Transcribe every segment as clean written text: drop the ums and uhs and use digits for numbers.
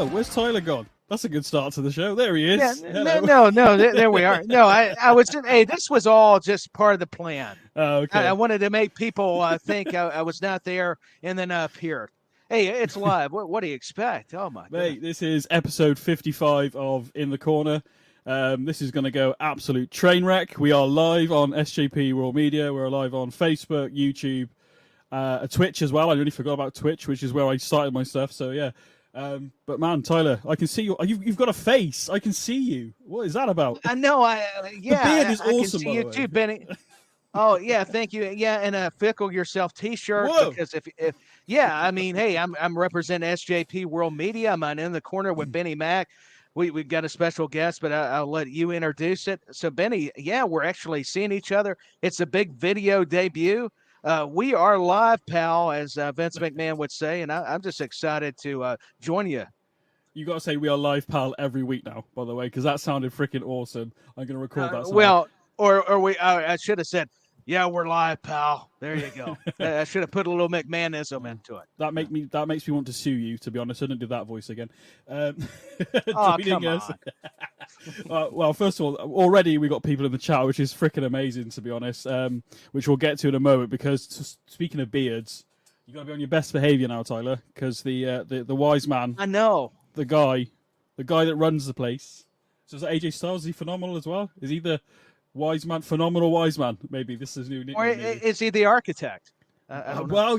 Oh, where's Tyler gone? That's a good start to the show. There he is. Yeah, no. There we are. No, I was. Hey, this was all just part of the plan. Oh, okay. I wanted to make people think I was not there and then appeared. Hey, it's live. What do you expect? Oh my Mate, goodness. this is episode 55 of In the Corner. This is going to go absolute train wreck. We are live on SJP World Media. We're live on Facebook, YouTube, Twitch as well. I nearly forgot about Twitch, which is where I started my stuff. So yeah. But man, Tyler, I can see you. You've got a face. I can see you. What is that about? I know. The beard is I awesome. can see you too, BenNny. Oh yeah, thank you. Yeah, and a Fickle Yourself T-shirt. Whoa. Because if yeah, I mean, hey, I'm representing SJP World Media. I'm on In the Corner with BenNy Mac. We've got a special guest, but I'll let you introduce it. So BenNy, yeah, we're actually seeing each other. It's a big video debut. We are live, pal, as Vince McMahon would say, and I'm just excited to join you. You got to say we are live, pal, every week now, by the way, because that sounded freaking awesome. I'm going to record that. Well, or we, I should have said, yeah, we're live, pal. There you go. I should have put a little McMahonism into it. That makes me want to sue you, to be honest. I didn't do that voice again. Oh, come on. Well, first of all, already we got people in the chat, which is freaking amazing, to be honest, which we'll get to in a moment, because speaking of beards, you got to be on your best behavior now, Tyler, because the wise man, I know, the guy that runs the place. So is that AJ Styles? Is he phenomenal as well? Is he the wise man, phenomenal wise man? Maybe this is new. Or is he the architect? Well,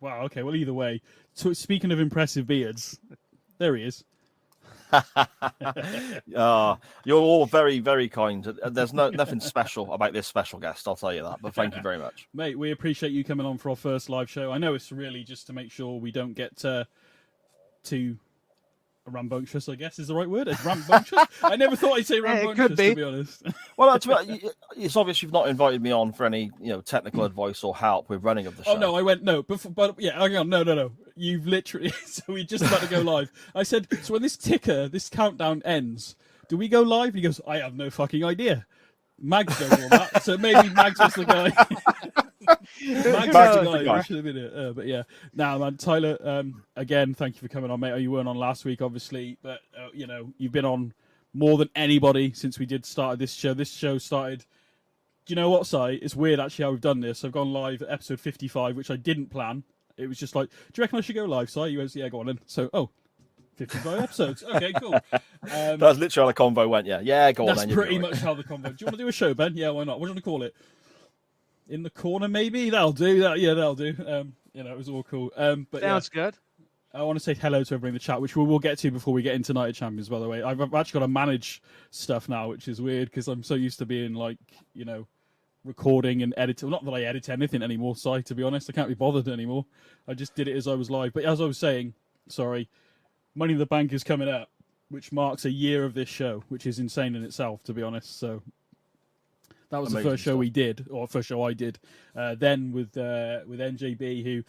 okay. Well, either way. So, speaking of impressive beards, there he is. You're all very, very kind. There's nothing special about this special guest, I'll tell you that. But thank you very much, mate. We appreciate you coming on for our first live show. I know it's really just to make sure we don't get too rambunctious, I guess is the right word. It's rambunctious. I never thought I'd say rambunctious, to be honest. Well, it's obvious you've not invited me on for any technical advice or help with running of the show. Oh no, I went no, but yeah, hang on, no. You've literally so we just about to go live. I said, so when this countdown ends, do we go live? And he goes, I have no fucking idea. Mags does all that, so maybe Mags was the guy. Mags was the guy. Should have been it. But yeah, now man, Tyler. Again, thank you for coming on, mate. You weren't on last week, obviously, but you've been on more than anybody since we started this show. This show started. Do you know what, Si? It's weird actually how we've done this. I've gone live at episode 55, which I didn't plan. It was just like, do you reckon I should go live, Si? You went, yeah, go on then. So, 55 episodes. Okay, cool. That's literally how the convo went, yeah. Yeah, go on then. That's pretty much how the convo. Do you want to do a show, Ben? Yeah, why not? What do you want to call it? In the Corner, maybe? That'll do. That'll do. It was all cool. But sounds good. I want to say hello to everybody in the chat, which we'll get to before we get into Night of Champions, by the way. I've actually got to manage stuff now, which is weird, because I'm so used to being like, recording and editing. Well, not that I edit anything anymore, Si, to be honest. I can't be bothered anymore. I just did it as I was live. But as I was saying, Money in the Bank is coming up, which marks a year of this show, which is insane in itself, to be honest. So that was amazing. The first show we did, or first show I did. Then with NJB, who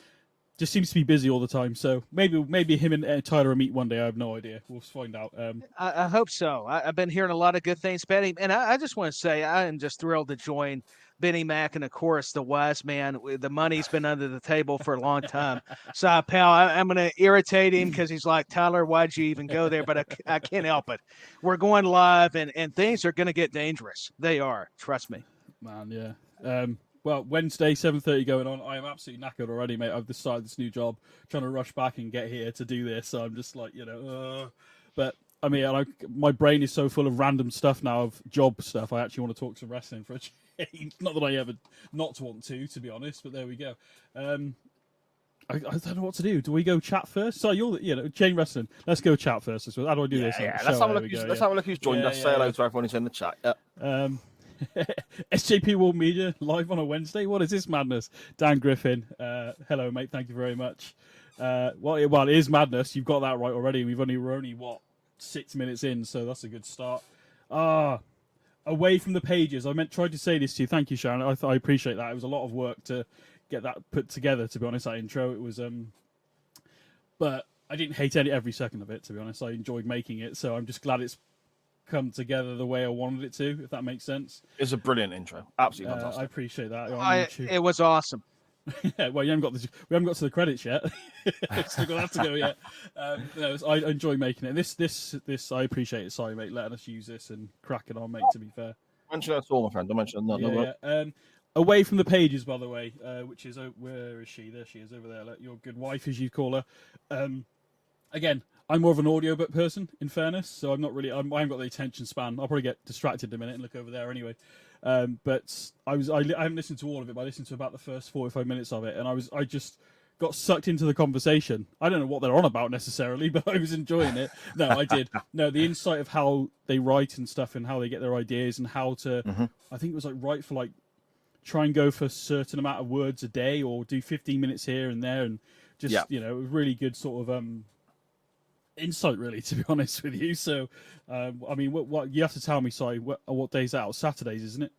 just seems to be busy all the time. So maybe him and Tyler will meet one day. I have no idea. We'll find out. I hope so. I've been hearing a lot of good things, BenNy, and I just want to say I am just thrilled to join BenNy Mac and, of course, the wise man. The money's been under the table for a long time. So, pal, I'm going to irritate him because he's like, Tyler, why'd you even go there? But I can't help it. We're going live, and things are going to get dangerous. They are. Trust me. Man, yeah. Well, Wednesday, 7:30 going on. I am absolutely knackered already, mate. I've decided this new job, trying to rush back and get here to do this. So I'm just like, But, I mean, my brain is so full of random stuff now, of job stuff. I actually want to talk some wrestling for a change. Not that I ever not want to be honest, but there we go. I don't know what to do. Do we go chat first? So you're, chain wrestling. Let's go chat first. How do I do this? Yeah, let's have a look who's joined us. Say hello to everyone who's in the chat. Yeah. SJP World Media live on a Wednesday. What is this madness? Dan Griffin. Hello, mate. Thank you very much. Well, it is madness. You've got that right already. We're only 6 minutes in, so that's a good start. Away from the pages. I tried to say this to you. Thank you, Sharon. I appreciate that. It was a lot of work to get that put together. To be honest, that intro. It was but I didn't hate every second of it. To be honest, I enjoyed making it. So I'm just glad it's come together the way I wanted it to, if that makes sense. It's a brilliant intro. Absolutely fantastic. I appreciate that. It was awesome. Yeah, well, we haven't got to the credits yet. Still got that to go yet. No, I enjoy making it. This I appreciate it. Sorry, mate, letting us use this and cracking on, mate. To be fair, Mention that all, my friend. Don't mention that. yeah. Away from the pages, by the way, which is where is she? There she is over there. Your good wife, as you call her. Again, I'm more of an audiobook person, in fairness, so I'm not really. I haven't got the attention span. I'll probably get distracted in a minute and look over there anyway. But I haven't listened to all of it, but I listened to about the first 45 minutes of it, and I just got sucked into the conversation. I don't know what they're on about necessarily, but I was enjoying it. No, I did. No, the insight of how they write and stuff, and how they get their ideas, and how to. I think it was write for try and go for a certain amount of words a day, or do 15 minutes here and there, and just really good sort of insight, really, to be honest with you. So, I mean, what you have to tell me? Sorry, what days out? Saturdays, isn't it?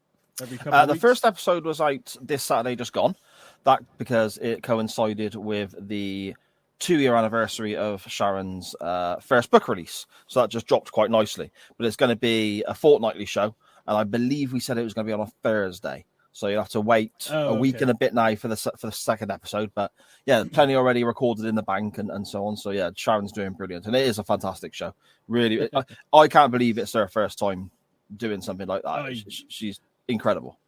Every couple of the weeks? first episode was out this Saturday, just gone. That because it coincided with the 2-year anniversary of Sharon's first book release, so that just dropped quite nicely. But it's going to be a fortnightly show, and I believe we said it was going to be on a Thursday. So you'll have to wait a week and a bit now for the second episode. But yeah, plenty already recorded in the bank and so on. So yeah, Sharon's doing brilliant. And it is a fantastic show. Really, I can't believe it's her first time doing something like that. She's incredible.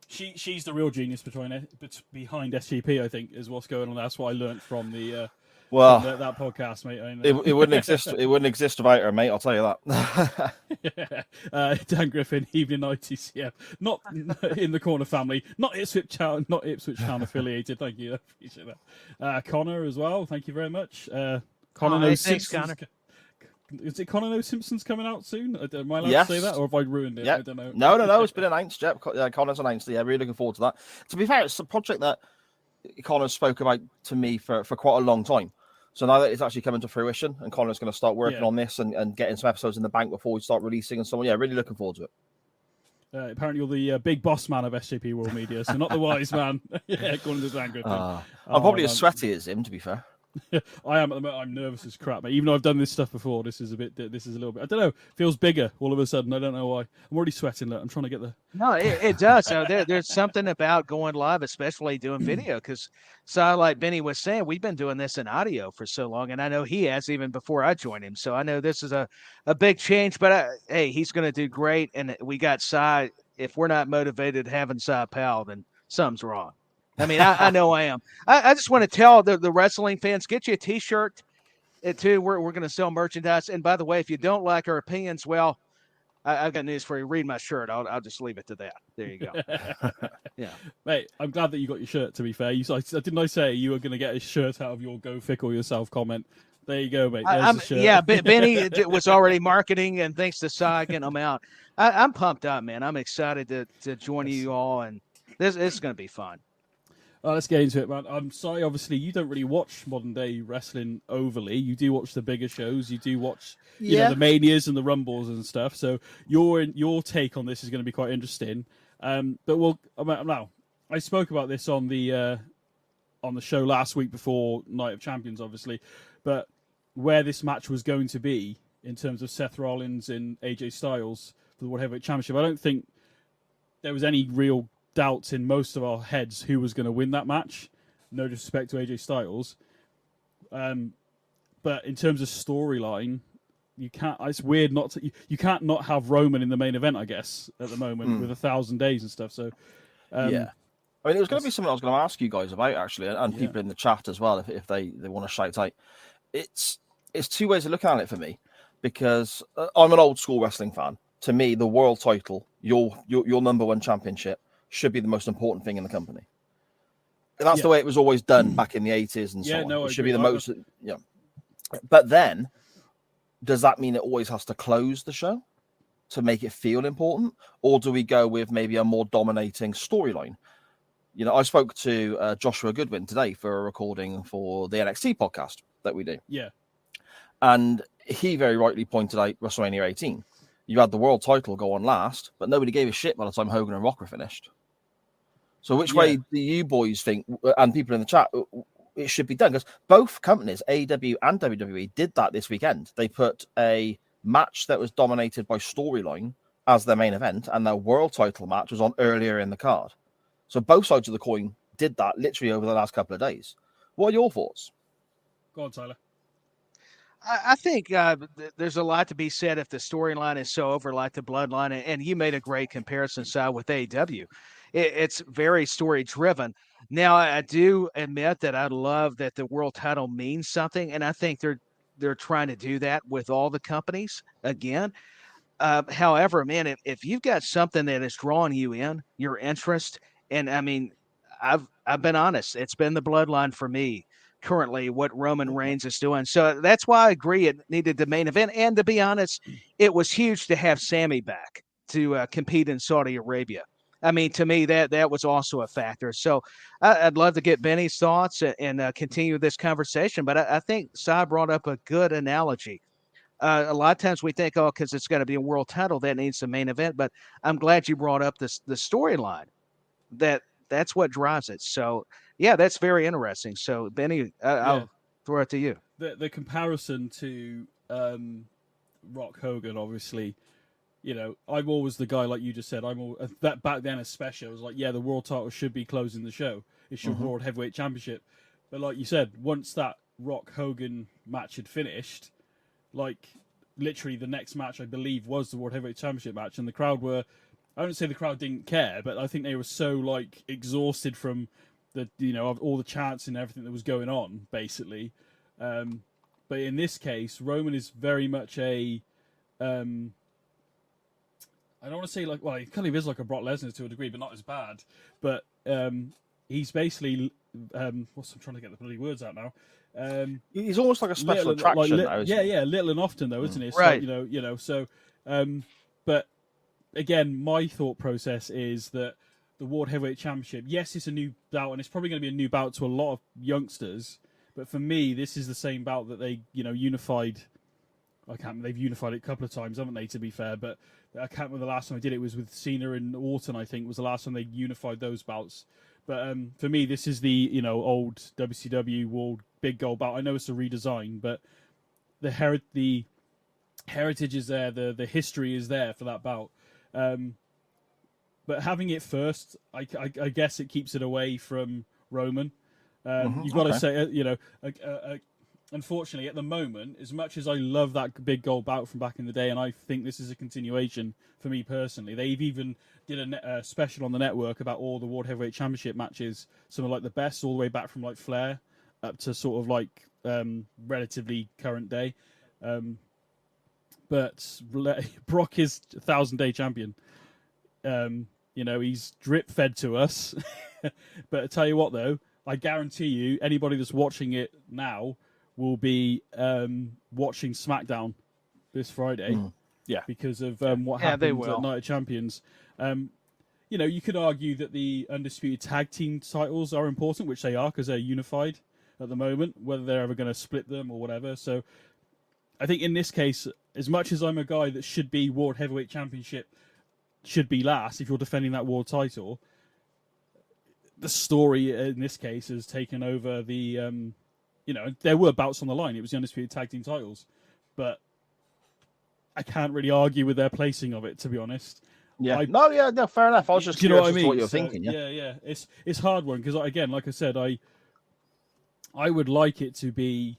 She's the real genius behind SJP, I think, is what's going on. That's what I learned from that podcast, mate. It wouldn't exist. It wouldn't exist without her, mate. I'll tell you that. Dan Griffin, Evening Night TCF, not in the corner family, not Ipswich Town affiliated. Thank you, I appreciate that. Connor as well. Thank you very much. Connor knows Simpsons. Connor. Is it Connor knows Simpsons coming out soon? Am I allowed to say that, or have I ruined it? Yeah. I don't know. No. It's been announced. Yep, Connor's announced it. Yeah, really looking forward to that. To be fair, it's a project that Connor spoke about to me for quite a long time. So now that it's actually coming to fruition, and Connor's going to start working on this and getting some episodes in the bank before we start releasing and so on. Yeah, really looking forward to it. Apparently, you're the big boss man of SJP World Media, so not the wise man. According to Dan Griffin. I'm probably as sweaty as him, to be fair. I am at the moment. I'm nervous as crap, mate. Even though I've done this stuff before, this is a little bit. I don't know. Feels bigger all of a sudden. I don't know why. I'm already sweating. Look, I'm trying to get the. No, it does. So there's something about going live, especially doing video, because like BenNny was saying, we've been doing this in audio for so long, and I know he has even before I joined him. So I know this is a big change. But hey, he's going to do great, and we got Cy. If we're not motivated having Cy Powell, then something's wrong. I mean, I know I am. I just want to tell the wrestling fans, get you a T-shirt, too. We're going to sell merchandise. And by the way, if you don't like our opinions, well, I've got news for you. Read my shirt. I'll just leave it to that. There you go. Yeah, mate. I'm glad that you got your shirt. To be fair, didn't I say you were going to get a shirt out of your "Go Fickle Yourself" comment? There you go, mate. There's the shirt. Yeah, BenNny was already marketing, and thanks to Cy getting them out. I'm pumped up, man. I'm excited to join you all, and this is going to be fun. Let's get into it, man. I'm sorry, obviously, you don't really watch modern day wrestling overly. You do watch the bigger shows. You do watch, the Manias and the Rumbles and stuff. So your take on this is going to be quite interesting. But now I spoke about this on the show last week before Night of Champions, obviously. But where this match was going to be in terms of Seth Rollins and AJ Styles for the World Heavyweight Championship, I don't think there was any real doubts in most of our heads who was going to win that match. No disrespect to AJ Styles, but in terms of storyline, you can't. It's weird not to. You can't not have Roman in the main event, I guess, at the moment with 1,000 days and stuff. So yeah, I mean, it was going to be something I was going to ask you guys about actually, and people in the chat as well, if they want to shout out. It's two ways of looking at it for me, because I'm an old school wrestling fan. To me, the world title, your number one championship, should be the most important thing in the company. That's the way it was always done back in the 80s and so on. No, it should be the most. Yeah. But then, does that mean it always has to close the show to make it feel important? Or do we go with maybe a more dominating storyline? I spoke to Joshua Goodwin today for a recording for the NXT podcast that we do. Yeah. And he very rightly pointed out WrestleMania 18. You had the world title go on last, but nobody gave a shit by the time Hogan and Rock were finished. So which way do you boys think, and people in the chat, it should be done? Because both companies, AEW and WWE, did that this weekend. They put a match that was dominated by storyline as their main event, and their world title match was on earlier in the card. So both sides of the coin did that literally over the last couple of days. What are your thoughts? Go on, Tyler. I think there's a lot to be said if the storyline is so over like the Bloodline, and you made a great comparison, Si, with AEW. It's very story driven. Now, I do admit that I love that the world title means something, and I think they're trying to do that with all the companies again. However, man, if you've got something that is drawing you in, your interest, and I mean, I've been honest, it's been the Bloodline for me currently, what Roman Reigns is doing. So that's why I agree it needed the main event. And to be honest, it was huge to have Sammy back to compete in Saudi Arabia. I mean, to me, that was also a factor. So I'd love to get Benny's thoughts and continue this conversation. But I think Si brought up a good analogy. A lot of times we think, oh, because it's got to be a world title, that needs the main event. But I'm glad you brought up the storyline. That's what drives it. So, yeah, that's very interesting. So, Benny, I'll throw it to you. The comparison to Rock Hogan, obviously, you know, I'm always the guy, like you just said, that back then especially, I was like, yeah, the world title should be closing the show. It should World Heavyweight Championship. But like you said, once that Rock Hogan match had finished, like literally the next match, I believe, was the World Heavyweight Championship match, and the crowd were, I wouldn't say the crowd didn't care, but I think they were so like exhausted from the, you know, all the chants and everything that was going on, basically. But in this case, Roman is very much a, I don't want to say like, well, he kind of is like a Brock Lesnar to a degree, but not as bad. But he's basically, I'm trying to get the bloody words out now. He's almost like a special attraction now, isn't he? Yeah, little and often though, isn't it? Right. So, you know. So, but again, my thought process is that the World Heavyweight Championship, yes, it's a new bout, and it's probably going to be a new bout to a lot of youngsters. But for me, this is the same bout that they, you know, unified. They've unified it a couple of times, haven't they? To be fair, but I can't remember the last time I did it was with Cena and Orton. I think was the last time they unified those bouts. But for me, this is the, you know, old WCW World Big Gold bout. I know it's a redesign, but the heritage is there, the history is there for that bout. But having it first, I guess it keeps it away from Roman. You've got to say, you know, unfortunately, at the moment, as much as I love that big gold bout from back in the day, and I think this is a continuation for me personally, they've even did a special on the network about all the World Heavyweight Championship matches, some of like the best, all the way back from like Flair up to sort of like relatively current day. But Brock is 1,000-day champion. You know, he's drip fed to us. But I tell you what, though, I guarantee you, anybody that's watching it now will be watching SmackDown this Friday. Yeah, because of what happened at Night of Champions. You know, you could argue that the Undisputed Tag Team titles are important, which they are because they're unified at the moment, whether they're ever going to split them or whatever. So I think in this case, as much as I'm a guy that should be World Heavyweight Championship, should be last if you're defending that world title, the story in this case has taken over the, you know, there were bouts on the line. It was the Undisputed Tag Team titles. But I can't really argue with their placing of it, to be honest. Yeah. No, fair enough. I was just curious as to what you're thinking. Yeah. It's hard one because, again, like I said, I would like it to be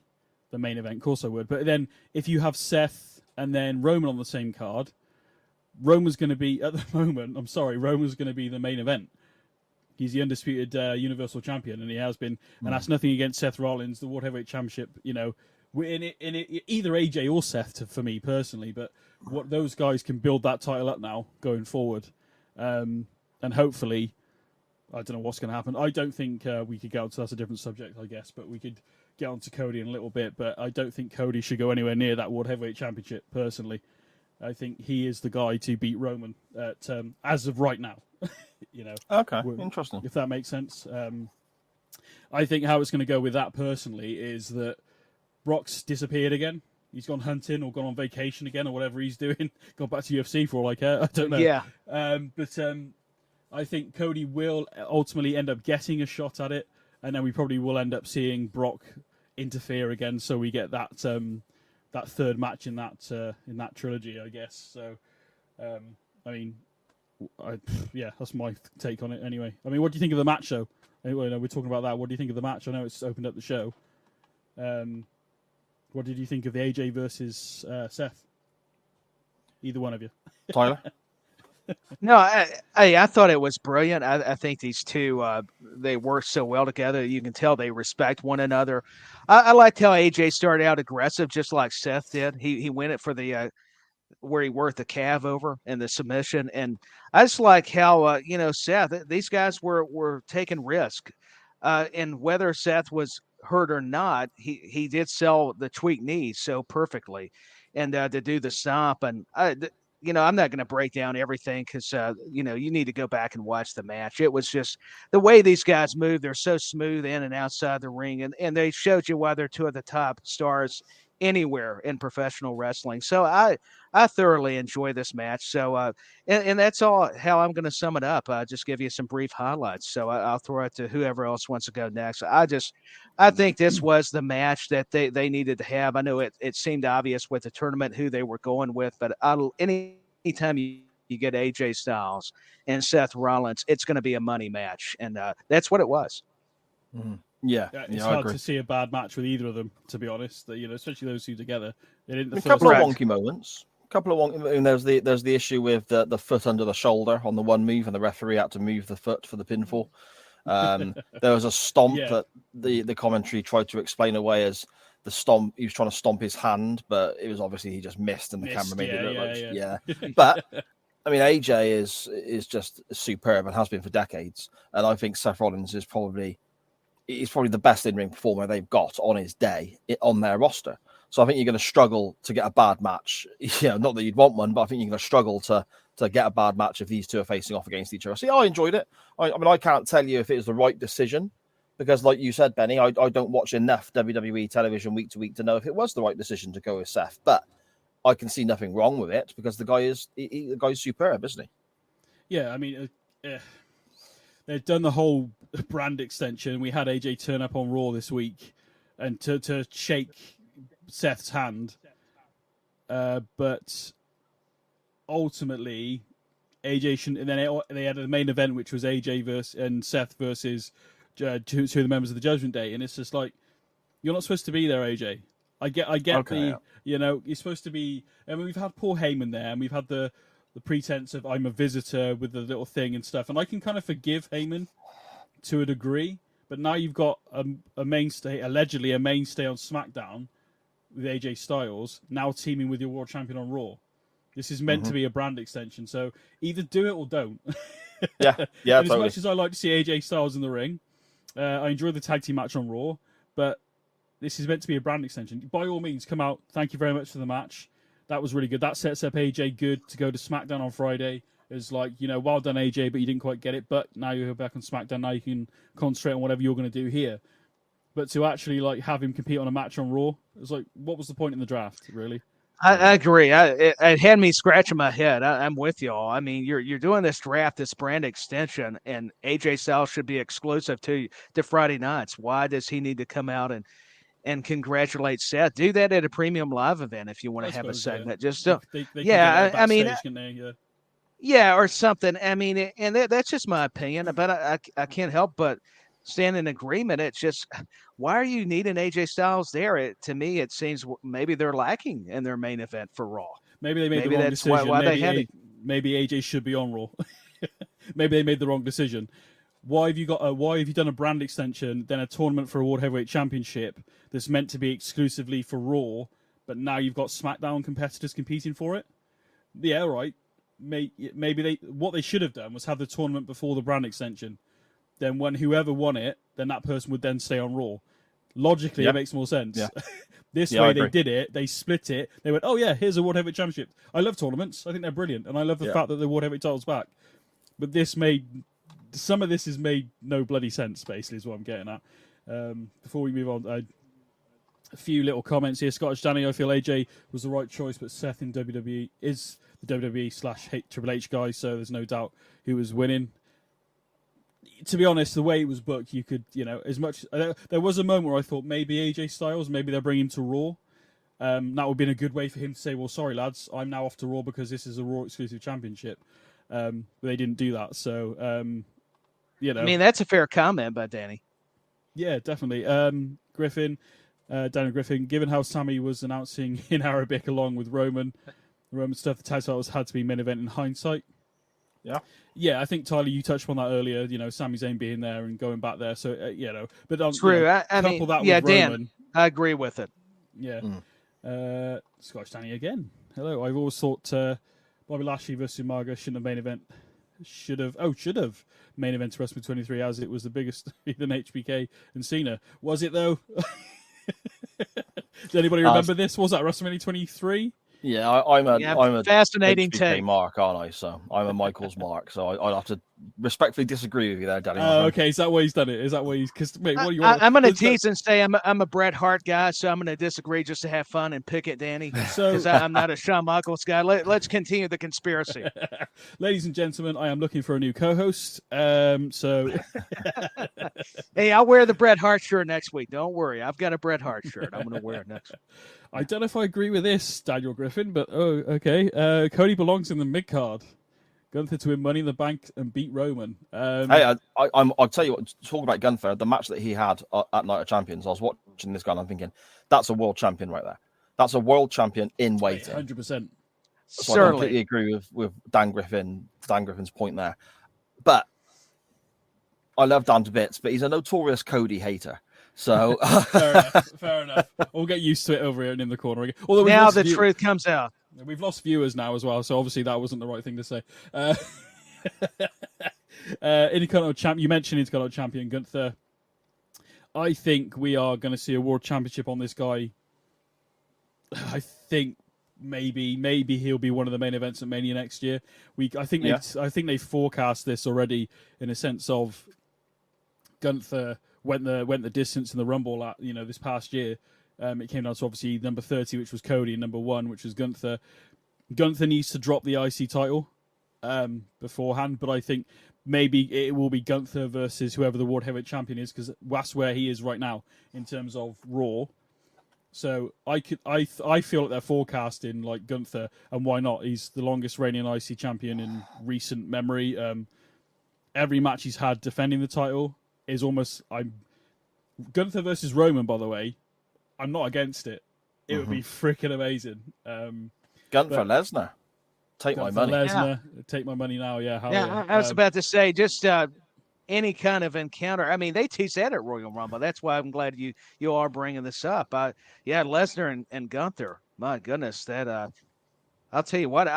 the main event. Of course I would. But then if you have Seth and then Roman on the same card, Roman's going to be, at the moment, Roman's going to be the main event. He's the undisputed Universal Champion, and he has been. And that's nothing against Seth Rollins, the World Heavyweight Championship, you know, in it, either AJ or Seth for me personally, but what those guys can build that title up now going forward, and hopefully, I don't know what's going to happen. I don't think we could get onto that's a different subject, I guess, but we could get onto Cody in a little bit. But I don't think Cody should go anywhere near that World Heavyweight Championship personally. I think he is the guy to beat Roman at, as of right now. You know, okay, interesting. If that makes sense. I think how it's going to go with that personally is that Brock's disappeared again. He's gone hunting or gone on vacation again or whatever he's doing. Gone back to UFC for all I care. I don't know. Yeah. But I think Cody will ultimately end up getting a shot at it, and then we probably will end up seeing Brock interfere again, so we get that third match in that trilogy, I guess. So, I mean, Yeah, that's my take on it. Anyway, I mean, what do you think of the match, though? Anyway, no, we're talking about that. What do you think of the match? I know it's opened up the show. What did you think of the AJ versus Seth? Either one of you, Tyler. No, I thought it was brilliant. I think these two they work so well together. You can tell they respect one another. I liked how AJ started out aggressive, just like Seth did. He went it for the where he worked the calf over and the submission, and I just like how Seth. These guys were taking risk, and whether Seth was hurt or not, he did sell the tweaked knee so perfectly, and to do the stomp and I'm not going to break down everything because, you need to go back and watch the match. It was just the way these guys move. They're so smooth in and outside the ring. And they showed you why they're two of the top stars anywhere in professional wrestling. So I thoroughly enjoy this match. So, and that's all how I'm going to sum it up. Just give you some brief highlights. So I'll throw it to whoever else wants to go next. I think this was the match that they needed to have. I know it seemed obvious with the tournament who they were going with, but anytime you get AJ Styles and Seth Rollins, it's going to be a money match, and that's what it was. Mm-hmm. Yeah, it's hard to see a bad match with either of them, to be honest. Especially those two together. They didn't. A couple of wonky moments. And there's the issue with the foot under the shoulder on the one move, and the referee had to move the foot for the pinfall. There was a stomp that the commentary tried to explain away as the stomp. He was trying to stomp his hand, but it was obviously he just missed, and the camera made it look like But I mean, AJ is just superb and has been for decades, and I think Seth Rollins is probably the best in-ring performer they've got on his day on their roster. So I think you're going to struggle to get a bad match. Not that you'd want one, but I think you're going to struggle to get a bad match if these two are facing off against each other. See, I enjoyed it. I mean, I can't tell you if it was the right decision because, like you said, Benny, I don't watch enough WWE television week to week to know if it was the right decision to go with Seth. But I can see nothing wrong with it because the guy's superb, isn't he? Yeah, I mean, they've done the whole brand extension. We had AJ turn up on Raw this week and to shake Seth's hand, but ultimately AJ shouldn't. And then they had a main event which was AJ and Seth versus two of the members of the Judgment Day, and it's just like you're not supposed to be there, AJ. I get okay, you're supposed to be. I mean, we've had Paul Heyman there, and we've had the pretense of I'm a visitor with the little thing and stuff, and I can kind of forgive Heyman to a degree, but now you've got a mainstay, allegedly a mainstay on SmackDown with AJ Styles, now teaming with your world champion on Raw. This is meant to be a brand extension, so either do it or don't. Yeah, As much as I like to see AJ Styles in the ring, I enjoy the tag team match on Raw, but this is meant to be a brand extension. By all means, come out. Thank you very much for the match. That was really good. That sets up AJ good to go to SmackDown on Friday. It's like, well done, AJ, but you didn't quite get it. But now you're back on SmackDown. Now you can concentrate on whatever you're going to do here. But to actually have him compete on a match on Raw, it's like, what was the point in the draft, really? I agree. It had me scratching my head. I'm with y'all. I mean, you're doing this draft, this brand extension, and AJ Styles should be exclusive to Friday nights. Why does he need to come out and congratulate Seth? Do that at a premium live event if you want to have a segment. Yeah. Just yeah, or something. I mean, and that's just my opinion, but I can't help but stand in agreement. It's just, why are you needing AJ Styles there? To me, it seems maybe they're lacking in their main event for Raw. Maybe they made the wrong decision. Maybe AJ should be on Raw. Maybe they made the wrong decision. Why have you done a brand extension, then a tournament for a World Heavyweight Championship that's meant to be exclusively for Raw, but now you've got SmackDown competitors competing for it? Yeah, right. Maybe what they should have done was have the tournament before the brand extension. Then when whoever won it, then that person would then stay on Raw. Logically, It makes more sense. Yeah. This way they did it. They split it. They went, oh yeah, here's a World Heavyweight Championship. I love tournaments. I think they're brilliant. And I love the fact that the World Heavyweight title's back. But some of this has made no bloody sense, basically, is what I'm getting at. Before we move on, a few little comments here. Scottish Danny, I feel AJ was the right choice, but Seth in WWE is the WWE / Triple H guy, so there's no doubt who was winning. To be honest, the way it was booked, you could, as much... there was a moment where I thought maybe AJ Styles, maybe they'll bring him to Raw. That would have been a good way for him to say, well, sorry, lads, I'm now off to Raw because this is a Raw exclusive championship. But they didn't do that. So, you know. I mean, that's a fair comment by Danny. Yeah, definitely. Griffin, Daniel Griffin, given how Sammy was announcing in Arabic along with Roman stuff, the tag titles had to be main event in hindsight. Yeah. Yeah, I think, Tyler, you touched on that earlier, Sami Zayn being there and going back there. So, but True. I mean, couple that yeah, with Dan, Roman. I agree with it. Yeah. Scottish Danny again. Hello. I've always thought Bobby Lashley versus Umaga shouldn't have main event. Should have main event to WrestleMania 23 as it was the biggest than HBK and Cena. Was it though? Does anybody remember this? Was that WrestleMania 23? Yeah, I'm a fascinating HBK take. mark, aren't I? So I'm a Michaels mark. So I'd have to respectfully disagree with you there, Danny. Oh, okay. Is that why he's done it? Is that why he's? Because wait, what do you? I'm going to tease and say I'm a Bret Hart guy, so I'm going to disagree just to have fun and pick it, Danny. Because I'm not a Shawn Michaels guy. Let's continue the conspiracy. Ladies and gentlemen, I am looking for a new co-host. So, hey, I'll wear the Bret Hart shirt next week. Don't worry, I've got a Bret Hart shirt. I'm going to wear it next week. I don't know if I agree with this, Daniel Griffin, but okay. Cody belongs in the mid card. Gunther to win Money in the Bank and beat Roman. Hey, I'll tell you what. Talking about Gunther, the match that he had at Night of Champions, I was watching this guy and I'm thinking, that's a world champion right there. That's a world champion in waiting. 100%. So I completely agree with Dan Griffin's point there. But I love Dan to bits, but he's a notorious Cody hater. So fair enough. We'll get used to it over here and in the corner again. Although now the truth comes out. We've lost viewers now as well, so obviously that wasn't the right thing to say. Intercontinental champ. You mentioned Intercontinental champion Gunther. I think we are going to see a world championship on this guy. I think maybe he'll be one of the main events at Mania next year. I think they forecast this already in a sense of Gunther went the distance in the Rumble at this past year. It came down to obviously number 30, which was Cody, and number 1, which was Gunther. Gunther needs to drop the IC title beforehand, but I think maybe it will be Gunther versus whoever the World Heavyweight Champion is, because that's where he is right now in terms of Raw. So I feel like they're forecasting like Gunther, and why not? He's the longest reigning IC champion in recent memory. Every match he's had defending the title is almost Gunther versus Roman, by the way. I'm not against it. It would be freaking amazing. Gunther Lesnar, take my money. Lesnar, take my money now. Yeah, I was about to say just any kind of encounter. I mean, they teach that at Royal Rumble. That's why I'm glad you are bringing this up. Lesnar and Gunther. My goodness, that I'll tell you what.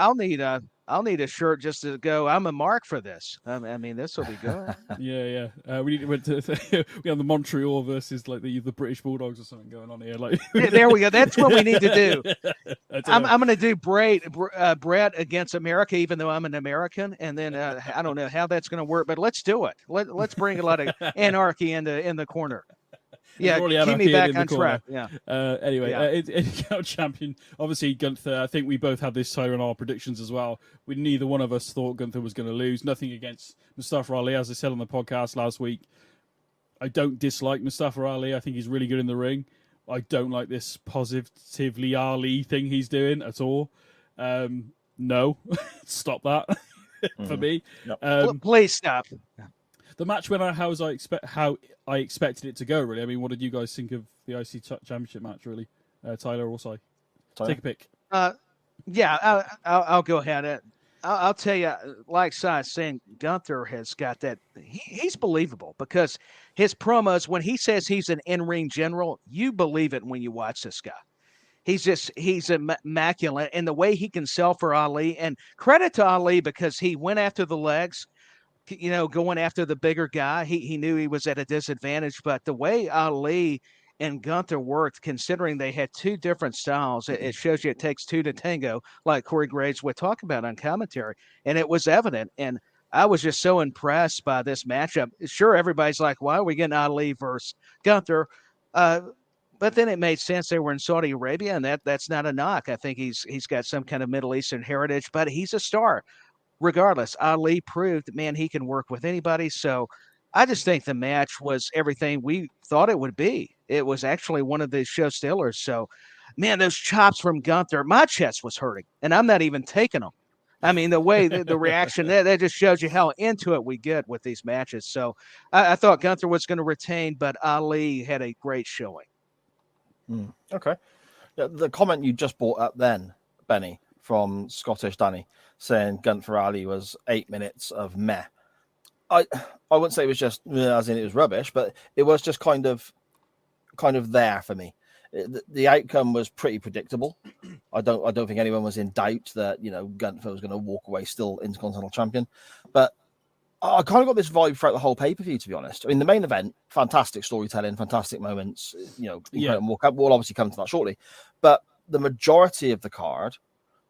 I'll need a shirt just to go. I'm a mark for this. I mean, this will be good. Yeah. We have the Montreal versus like the British Bulldogs or something going on here. Like, there we go. That's what we need to do. I'm going to do Brett against America, even though I'm an American, and then I don't know how that's going to work, but let's do it. Let's bring a lot of anarchy in the corner. Yeah, keep me back on track. Yeah. Anyway, champion. Obviously, Gunther. I think we both had this in our predictions as well. Neither one of us thought Gunther was going to lose. Nothing against Mustafa Ali, as I said on the podcast last week. I don't dislike Mustafa Ali. I think he's really good in the ring. I don't like this positively Ali thing he's doing at all. No, stop that for me. Yep. Please stop. The match went out how I expected it to go, really. I mean, what did you guys think of the IC Championship match, really? Tyler or Si? Take a pick. I'll go ahead. I'll tell you, like Si saying, Gunther has got that. He's believable because his promos, when he says he's an in-ring general, you believe it when you watch this guy. He's immaculate. And the way he can sell for Ali, and credit to Ali because he went after the legs. Going after the bigger guy, he knew he was at a disadvantage, but the way Ali and Gunther worked, considering they had two different styles, it shows you it takes two to tango, like Corey Graves would talk about on commentary, and it was evident. And I was just so impressed by this matchup. Sure, everybody's like, why are we getting Ali versus Gunther? But then it made sense. They were in Saudi Arabia, and that's not a knock. I think he's got some kind of Middle Eastern heritage, but he's a star. Regardless, Ali proved, man, he can work with anybody. So I just think the match was everything we thought it would be. It was actually one of the show stealers. So, man, those chops from Gunther, my chest was hurting, and I'm not even taking them. I mean, the way the reaction, that just shows you how into it we get with these matches. So I thought Gunther was going to retain, but Ali had a great showing. Okay. Yeah, the comment you just brought up then, Benny, from Scottish Danny, saying Gunther Ali was 8 minutes of meh. I wouldn't say it was just as in it was rubbish, but it was just kind of there for me. The outcome was pretty predictable. I don't think anyone was in doubt that Gunther was going to walk away still Intercontinental Champion, but I kind of got this vibe throughout the whole pay-per-view, to be honest. I mean, the main event, fantastic storytelling, fantastic moments. We'll obviously come to that shortly, but the majority of the card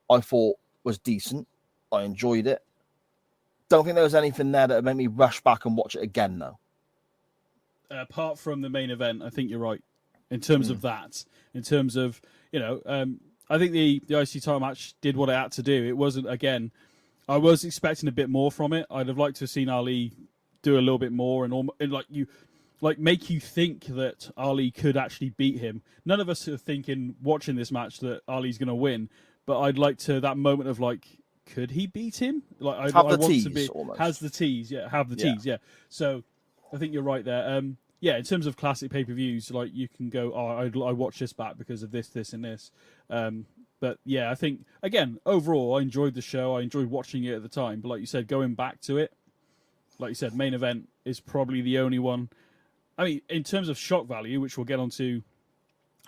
I thought was decent. I enjoyed it. Don't think there was anything there that made me rush back and watch it again, though. Apart from the main event, I think you're right in terms of that. In terms of, I think the IC title match did what it had to do. It wasn't, again, I was expecting a bit more from it. I'd have liked to have seen Ali do a little bit more and make you think that Ali could actually beat him. None of us are thinking, watching this match, that Ali's going to win, but I'd like to, that moment of could he beat him? Have the tease. So I think you're right there. In terms of classic pay-per-views, you can go, I watch this back because of this, and this. But yeah, I think, again, overall, I enjoyed the show. I enjoyed watching it at the time. But like you said, going back to it, like you said, main event is probably the only one. I mean, in terms of shock value, which we'll get onto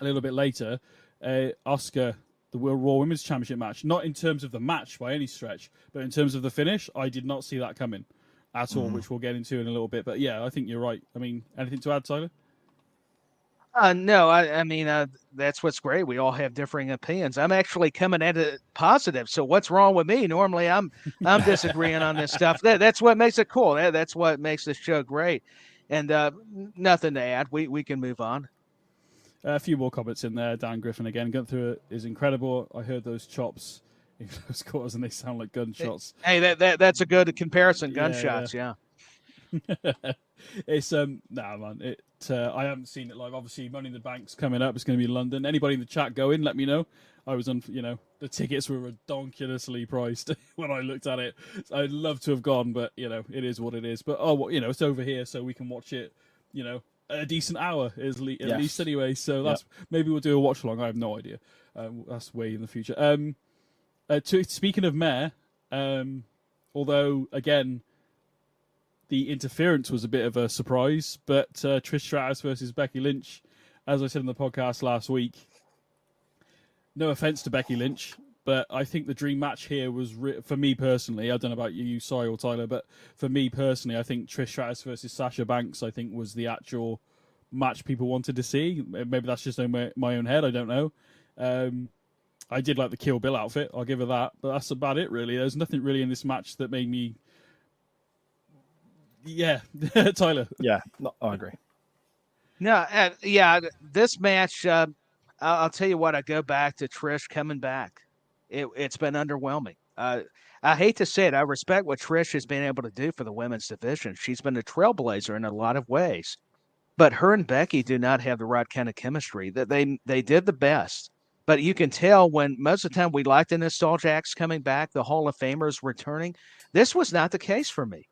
a little bit later, Asuka, the Raw Women's Championship match, not in terms of the match by any stretch, but in terms of the finish, I did not see that coming at all, which we'll get into in a little bit. But yeah, I think you're right. I mean, anything to add, Tyler? No, I mean, that's what's great. We all have differing opinions. I'm actually coming at it positive. So what's wrong with me? Normally, I'm disagreeing on this stuff. That's what makes it cool. That's what makes this show great. And nothing to add. We can move on. A few more comments in there. Dan Griffin again. Gunther is incredible. I heard those chops in close quarters, and they sound like gunshots. Hey, that's a good comparison. Gunshots, yeah. It's man. I haven't seen it live. Obviously, Money in the Bank's coming up. It's going to be in London. Anybody in the chat go in, let me know. I was on. The tickets were ridiculously priced when I looked at it. I'd love to have gone, but it is what it is. But it's over here, so we can watch it. A decent hour at least anyway. So that's maybe we'll do a watch along. I have no idea. That's way in the future. Speaking of Mare, although again, the interference was a bit of a surprise, but Trish Stratus versus Becky Lynch, as I said in the podcast last week, no offense to Becky Lynch, but I think the dream match here was, for me personally, I don't know about you, Cy or Tyler, but for me personally, I think Trish Stratus versus Sasha Banks, I think was the actual match people wanted to see. Maybe that's just in my own head, I don't know. I did like the Kill Bill outfit, I'll give her that, but that's about it really. There's nothing really in this match that made me... Yeah, Tyler. Yeah, I agree. No, this match, I'll tell you what, I go back to Trish coming back. It's been underwhelming. I hate to say it. I respect what Trish has been able to do for the women's division. She's been a trailblazer in a lot of ways. But her and Becky do not have the right kind of chemistry. That they did the best. But you can tell when most of the time we like the nostalgia acts coming back, the Hall of Famers returning. This was not the case for me.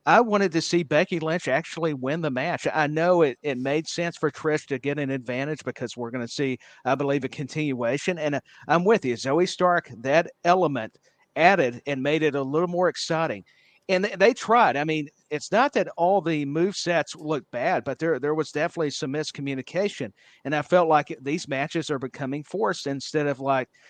I wanted to see Becky Lynch actually win the match. I know it made sense for Trish to get an advantage because we're going to see, I believe, a continuation. And I'm with you. Zoe Stark, that element added and made it a little more exciting. And they tried. I mean, it's not that all the movesets look bad, but there was definitely some miscommunication. And I felt like these matches are becoming forced instead of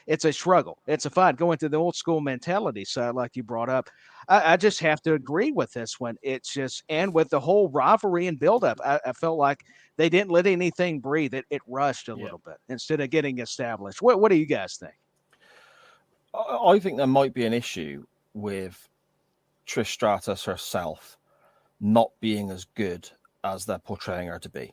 it's a struggle. It's a fight, going to the old school mentality side like you brought up. I just have to agree with this one. It's just, and with the whole rivalry and buildup, I felt like they didn't let anything breathe. It rushed a little bit instead of getting established. What do you guys think? I think there might be an issue with Trish Stratus herself not being as good as they're portraying her to be.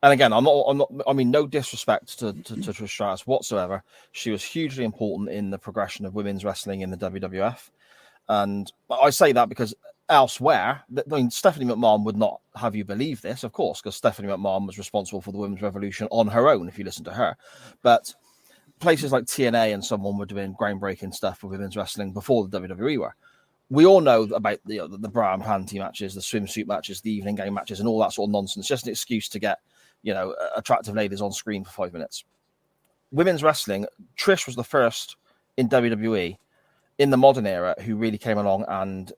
And again, I'm not. I mean, no disrespect to Trish Stratus whatsoever. She was hugely important in the progression of women's wrestling in the WWF. And I say that because elsewhere, Stephanie McMahon would not have you believe this, of course, because Stephanie McMahon was responsible for the women's revolution on her own, if you listen to her. But places like TNA and someone were doing groundbreaking stuff with women's wrestling before the WWE were. We all know about the bra and panty matches, the swimsuit matches, the evening game matches, and all that sort of nonsense. Just an excuse to get, attractive ladies on screen for 5 minutes. Women's wrestling, Trish was the first in WWE in the modern era who really came along and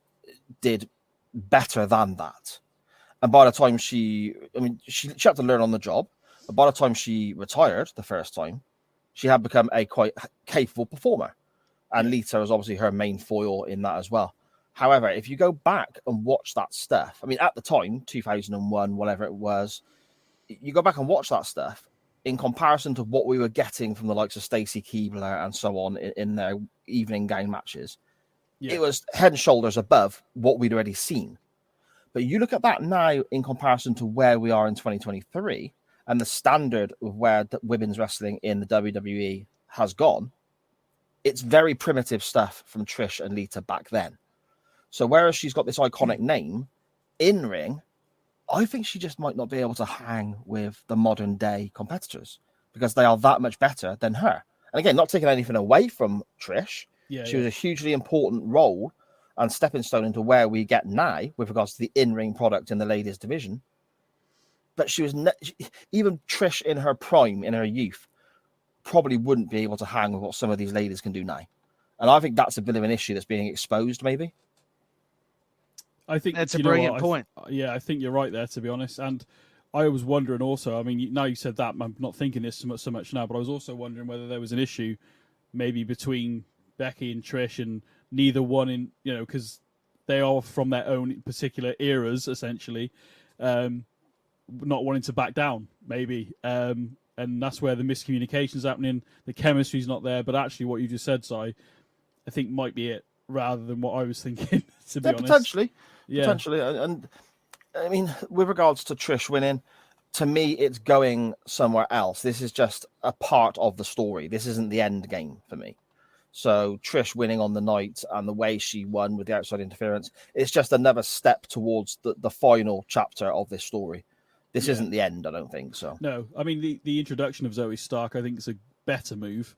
did better than that. And by the time she had to learn on the job. But by the time she retired the first time, she had become a quite capable performer. And Lita was obviously her main foil in that as well. However, if you go back and watch that stuff, I mean, at the time, 2001, whatever it was, you go back and watch that stuff in comparison to what we were getting from the likes of Stacy Keibler and so on in their evening gown matches. Yeah. It was head and shoulders above what we'd already seen. But you look at that now in comparison to where we are in 2023 and the standard of where women's wrestling in the WWE has gone, it's very primitive stuff from Trish and Lita back then. So whereas she's got this iconic name in ring, I think she just might not be able to hang with the modern day competitors because they are that much better than her. And again, not taking anything away from Trish. She was a hugely important role and stepping stone into where we get now with regards to the in-ring product in the ladies division. But she was even Trish in her prime, in her youth, probably wouldn't be able to hang with what some of these ladies can do now. And I think that's a bit of an issue that's being exposed, maybe. I think that's a brilliant point. I think you're right there, to be honest. And I was wondering also, I mean, now you said that, I'm not thinking this so much now, but I was also wondering whether there was an issue maybe between Becky and Trish and neither one because they are from their own particular eras, essentially, not wanting to back down, maybe. And that's where the miscommunication's happening. The chemistry's not there, but actually what you just said, Si, I think might be it rather than what I was thinking, to be honest. Potentially. And I mean, with regards to Trish winning, to me, it's going somewhere else. This is just a part of the story. This isn't the end game for me. So Trish winning on the night and the way she won with the outside interference, it's just another step towards the final chapter of this story. This isn't the end, I don't think so. No, I mean, the introduction of Zoe Stark, I think, is a better move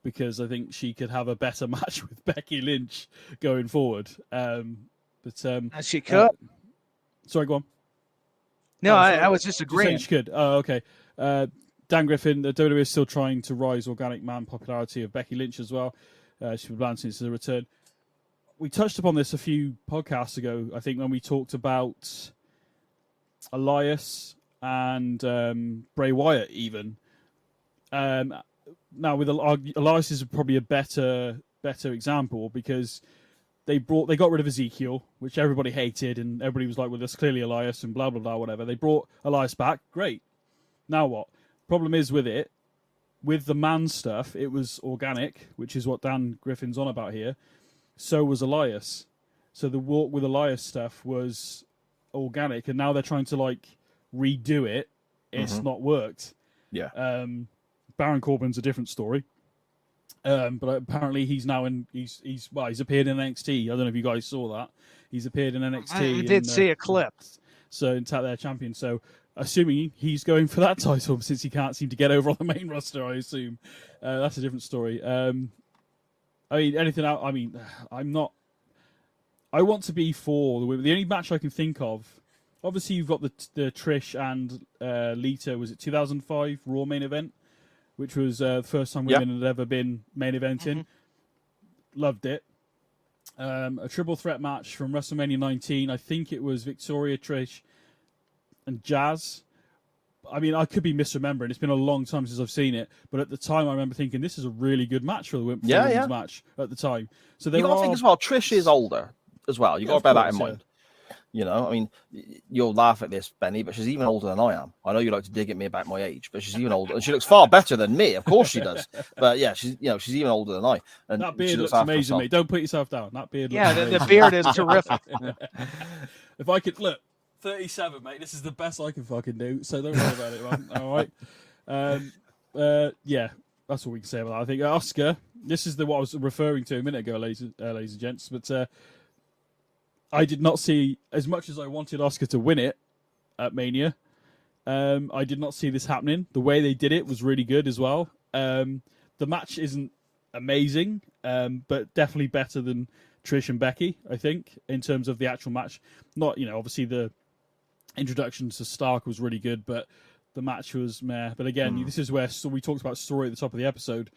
because I think she could have a better match with Becky Lynch going forward. And she could. Sorry, go on. No, I was just agreeing. She could. Oh, okay. Dan Griffin, the WWE is still trying to rise organic man popularity of Becky Lynch as well. She's been banned since the return. We touched upon this a few podcasts ago, I think, when we talked about Elias and Bray Wyatt even. Now, with Elias is probably a better example because they got rid of Ezekiel, which everybody hated, and everybody was like, well, that's clearly Elias and blah, blah, blah, whatever. They brought Elias back. Great. Now what? Problem is with the man stuff, it was organic, which is what Dan Griffin's on about here. So was Elias. So the walk with Elias stuff was organic, and now they're trying to redo it. It's not worked. Yeah. Baron Corbin's a different story. But apparently he's now he's appeared in NXT. I don't know if you guys saw that. He's appeared in NXT. I did see a clip. So in their champion. So assuming he's going for that title since he can't seem to get over on the main roster, I assume. That's a different story. I mean, anything else? I mean, I'm not. I want to be for the women. The only match I can think of, obviously, you've got the Trish and Lita. Was it 2005 Raw main event, which was the first time women had ever been main eventing. Loved it. A triple threat match from WrestleMania 19. I think it was Victoria, Trish, and Jazz. I mean, I could be misremembering. It's been a long time since I've seen it, but at the time, I remember thinking this is a really good match for the women's match at the time. So you got to think as well. Trish is older as well. You got to bear that in mind. You know, I mean, you'll laugh at this, Benny, but she's even older than I am. I know you like to dig at me about my age, but she's even older, and she looks far better than me. Of course she does. But yeah, she's even older than I. And that beard looks amazing, mate. Don't put yourself down. That beard looks amazing. The beard is terrific. If I could look. 37, mate. This is the best I can fucking do, so don't worry about it, man. All right. Yeah, that's all we can say about that. I think Asuka. This is what I was referring to a minute ago, ladies and gents. But I did not see, as much as I wanted Asuka to win it at Mania. I did not see this happening. The way they did it was really good as well. The the match isn't amazing, but definitely better than Trish and Becky, I think, in terms of the actual match. Not, obviously the introduction to Stark was really good, but the match was meh. But again, this is where we talked about story at the top of the episode.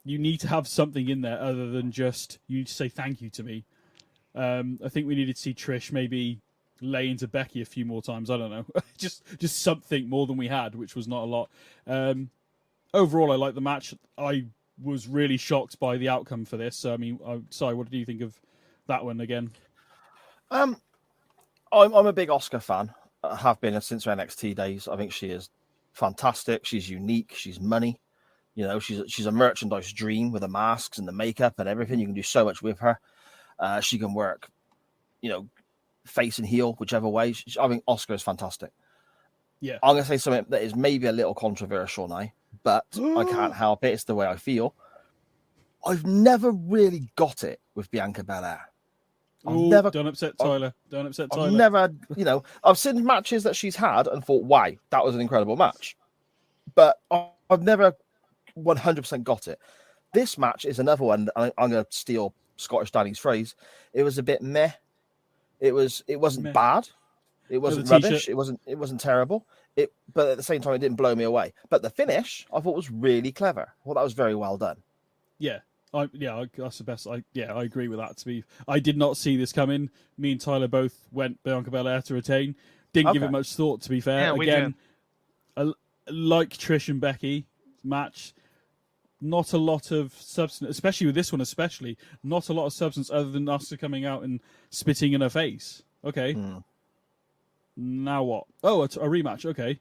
You need to have something in there other than just, you need to say thank you to me. I think we needed to see Trish maybe lay into Becky a few more times. I don't know. just something more than we had, which was not a lot. Overall, I like the match. I was really shocked by the outcome for this. So, I mean, sorry, what did you think of that one again? I'm a big Asuka fan. I have been since her NXT days. I think she is fantastic. She's unique. She's money. She's a merchandise dream with the masks and the makeup and everything. You can do so much with her. She can work, face and heel, whichever way. I think Asuka is fantastic. Yeah. I'm going to say something that is maybe a little controversial now, but I can't help it. It's the way I feel. I've never really got it with Bianca Belair. Don't upset Tyler. Don't upset Tyler. I've never, I've seen matches that she's had and thought, wow, that was an incredible match. But I've never 100% got it. This match is another one. I'm going to steal Scottish Danny's phrase. It was a bit meh. It wasn't bad. It wasn't rubbish. It wasn't terrible. But at the same time, it didn't blow me away. But the finish, I thought was really clever. Well, that was very well done. Yeah. That's the best. I agree with that. I did not see this coming. Me and Tyler both went Bianca Belair to retain. Didn't give it much thought, to be fair. Yeah, again, like Trish and Becky match, not a lot of substance, especially with this one. Not a lot of substance other than Asuka coming out and spitting in her face. Okay. Now what? Oh, it's a rematch. Okay.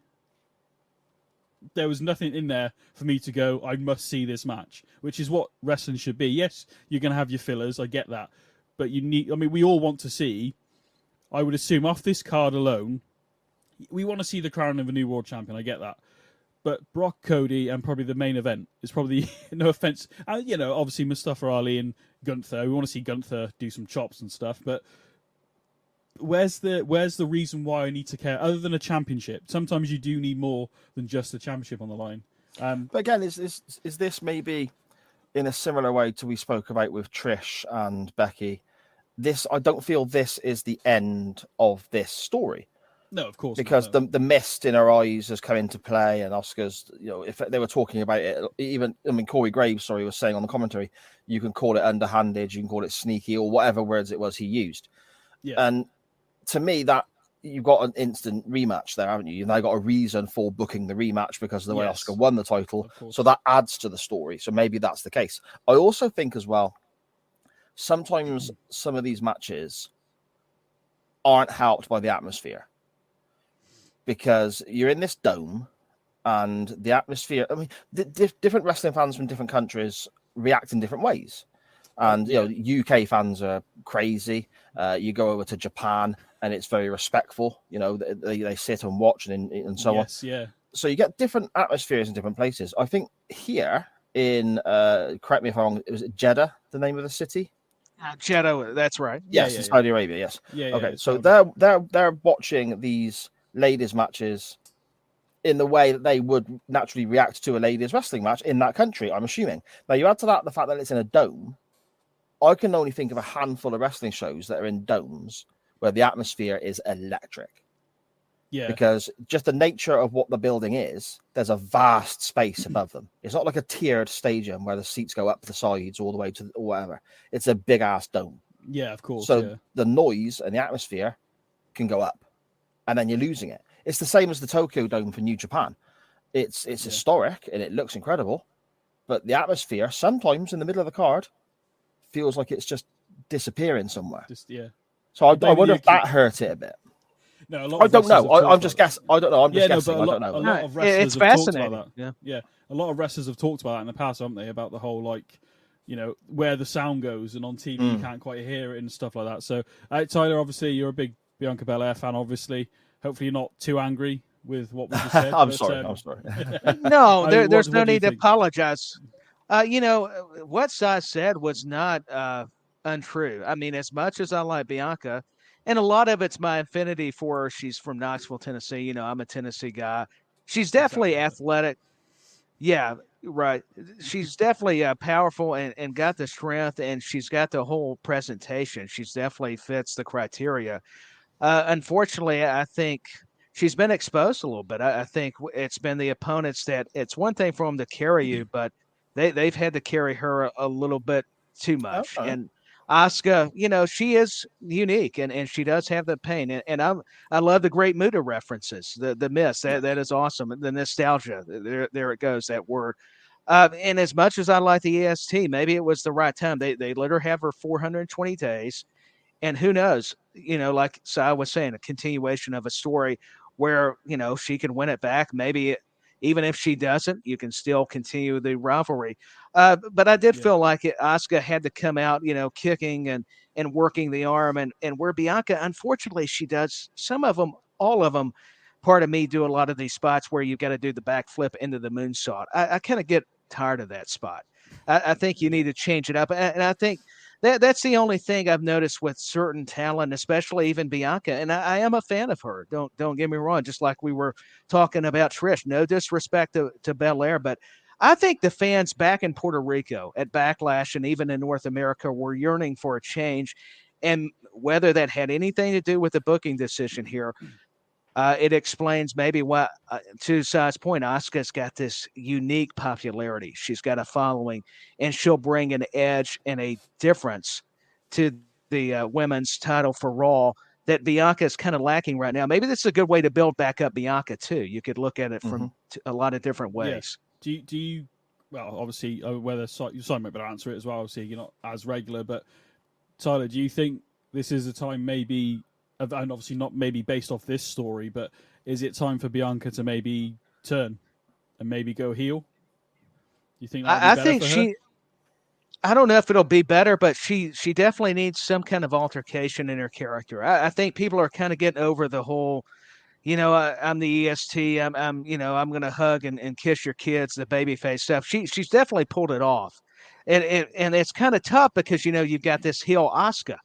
There was nothing in there for me to go, I must see this match, which is what wrestling should be. Yes, you're going to have your fillers. I get that. But we all want to see, I would assume off this card alone, we want to see the crown of a new world champion. I get that. But Brock, Cody, and probably the main event is probably, no offense, obviously Mustafa Ali and Gunther. We want to see Gunther do some chops and stuff, but where's the reason why I need to care other than a championship? Sometimes you do need more than just a championship on the line. But again, is this maybe in a similar way to we spoke about with Trish and Becky? I don't feel this is the end of this story. No, of course. Because not, no. the mist in her eyes has come into play, and Asuka's, if they were talking about it, Corey Graves, was saying on the commentary, you can call it underhanded, you can call it sneaky, or whatever words it was he used. Yeah. And to me, that you've got an instant rematch there, haven't you? You've now got a reason for booking the rematch because of the way Asuka won the title. So that adds to the story. So maybe that's the case. I also think as well, sometimes some of these matches aren't helped by the atmosphere. Because you're in this dome and the atmosphere, different wrestling fans from different countries react in different ways. And, UK fans are crazy. You go over to Japan and it's very respectful. They sit and watch and so on. Yeah. So you get different atmospheres in different places. I think here in, correct me if I'm wrong, it was Jeddah, the name of the city? Jeddah, that's right. Yes, in Saudi Arabia, yes. Yeah, okay, so they're watching these ladies matches in the way that they would naturally react to a ladies wrestling match in that country, I'm assuming. Now, you add to that the fact that it's in a dome. I can only think of a handful of wrestling shows that are in domes where the atmosphere is electric. Yeah. Because just the nature of what the building is, there's a vast space above them. It's not like a tiered stadium where the seats go up the sides all the way to or whatever. It's a big ass dome. Yeah, of course. So the noise and the atmosphere can go up. And then you're losing it. It's the same as the Tokyo Dome for New Japan. It's historic and it looks incredible, but the atmosphere sometimes in the middle of the card feels like it's just disappearing somewhere. So I wonder if that hurt it a bit. No, a lot I don't know. I'm just guessing. I don't know. I'm just guessing. I don't know. A lot of wrestlers it's have talked fascinating. about that. Yeah. A lot of wrestlers have talked about that in the past, haven't they? About the whole where the sound goes, and on TV you can't quite hear it and stuff like that. So, Tyler, obviously you're a big Bianca Belair fan, obviously. Hopefully you're not too angry with what we just said. I'm sorry. No, there's no need to apologize. What Sai said was not untrue. I mean, as much as I like Bianca, and a lot of it's my affinity for her. She's from Knoxville, Tennessee. I'm a Tennessee guy. She's definitely athletic. Yeah, Right. She's definitely powerful and got the strength, and she's got the whole presentation. She's definitely fits the criteria. Unfortunately, I think she's been exposed a little bit. I think it's been the opponents that it's one thing for them to carry you, but they've had to carry her a little bit too much. Okay. And Asuka, she is unique and she does have the pain. And I love the Great Muta references, the myths. That is awesome. The nostalgia. There it goes, that word. And as much as I like the EST, maybe it was the right time. They let her have her 420 days. And who knows, like I was saying, a continuation of a story where, she can win it back. Maybe even if she doesn't, you can still continue the rivalry. But I did feel like Asuka had to come out, kicking and working the arm. And where Bianca, unfortunately, she does some of them, all of them. Part of me do a lot of these spots where you've got to do the backflip into the moonsault. I kind of get tired of that spot. I think you need to change it up. And I think that's the only thing I've noticed with certain talent, especially even Bianca. And I am a fan of her. Don't get me wrong. Just like we were talking about Trish. No disrespect to Belair, but I think the fans back in Puerto Rico at Backlash and even in North America were yearning for a change. And whether that had anything to do with the booking decision here, it explains maybe why, to Sai's point, Asuka's got this unique popularity. She's got a following, and she'll bring an edge and a difference to the women's title for Raw that Bianca is kind of lacking right now. Maybe this is a good way to build back up Bianca, too. You could look at it from a lot of different ways. Yeah. Do you well, obviously, whether Simon might better answer it as well. Obviously, you're not as regular, but Tyler, do you think this is a time maybe, and obviously not maybe based off this story, but is it time for Bianca to maybe turn and maybe go heel? You think I think I don't know if it'll be better, but she definitely needs some kind of altercation in her character. I think people are kind of getting over the whole, I'm the EST. I'm going to hug and kiss your kids, the babyface stuff. She's definitely pulled it off, and it's kind of tough because you've got this heel Asuka.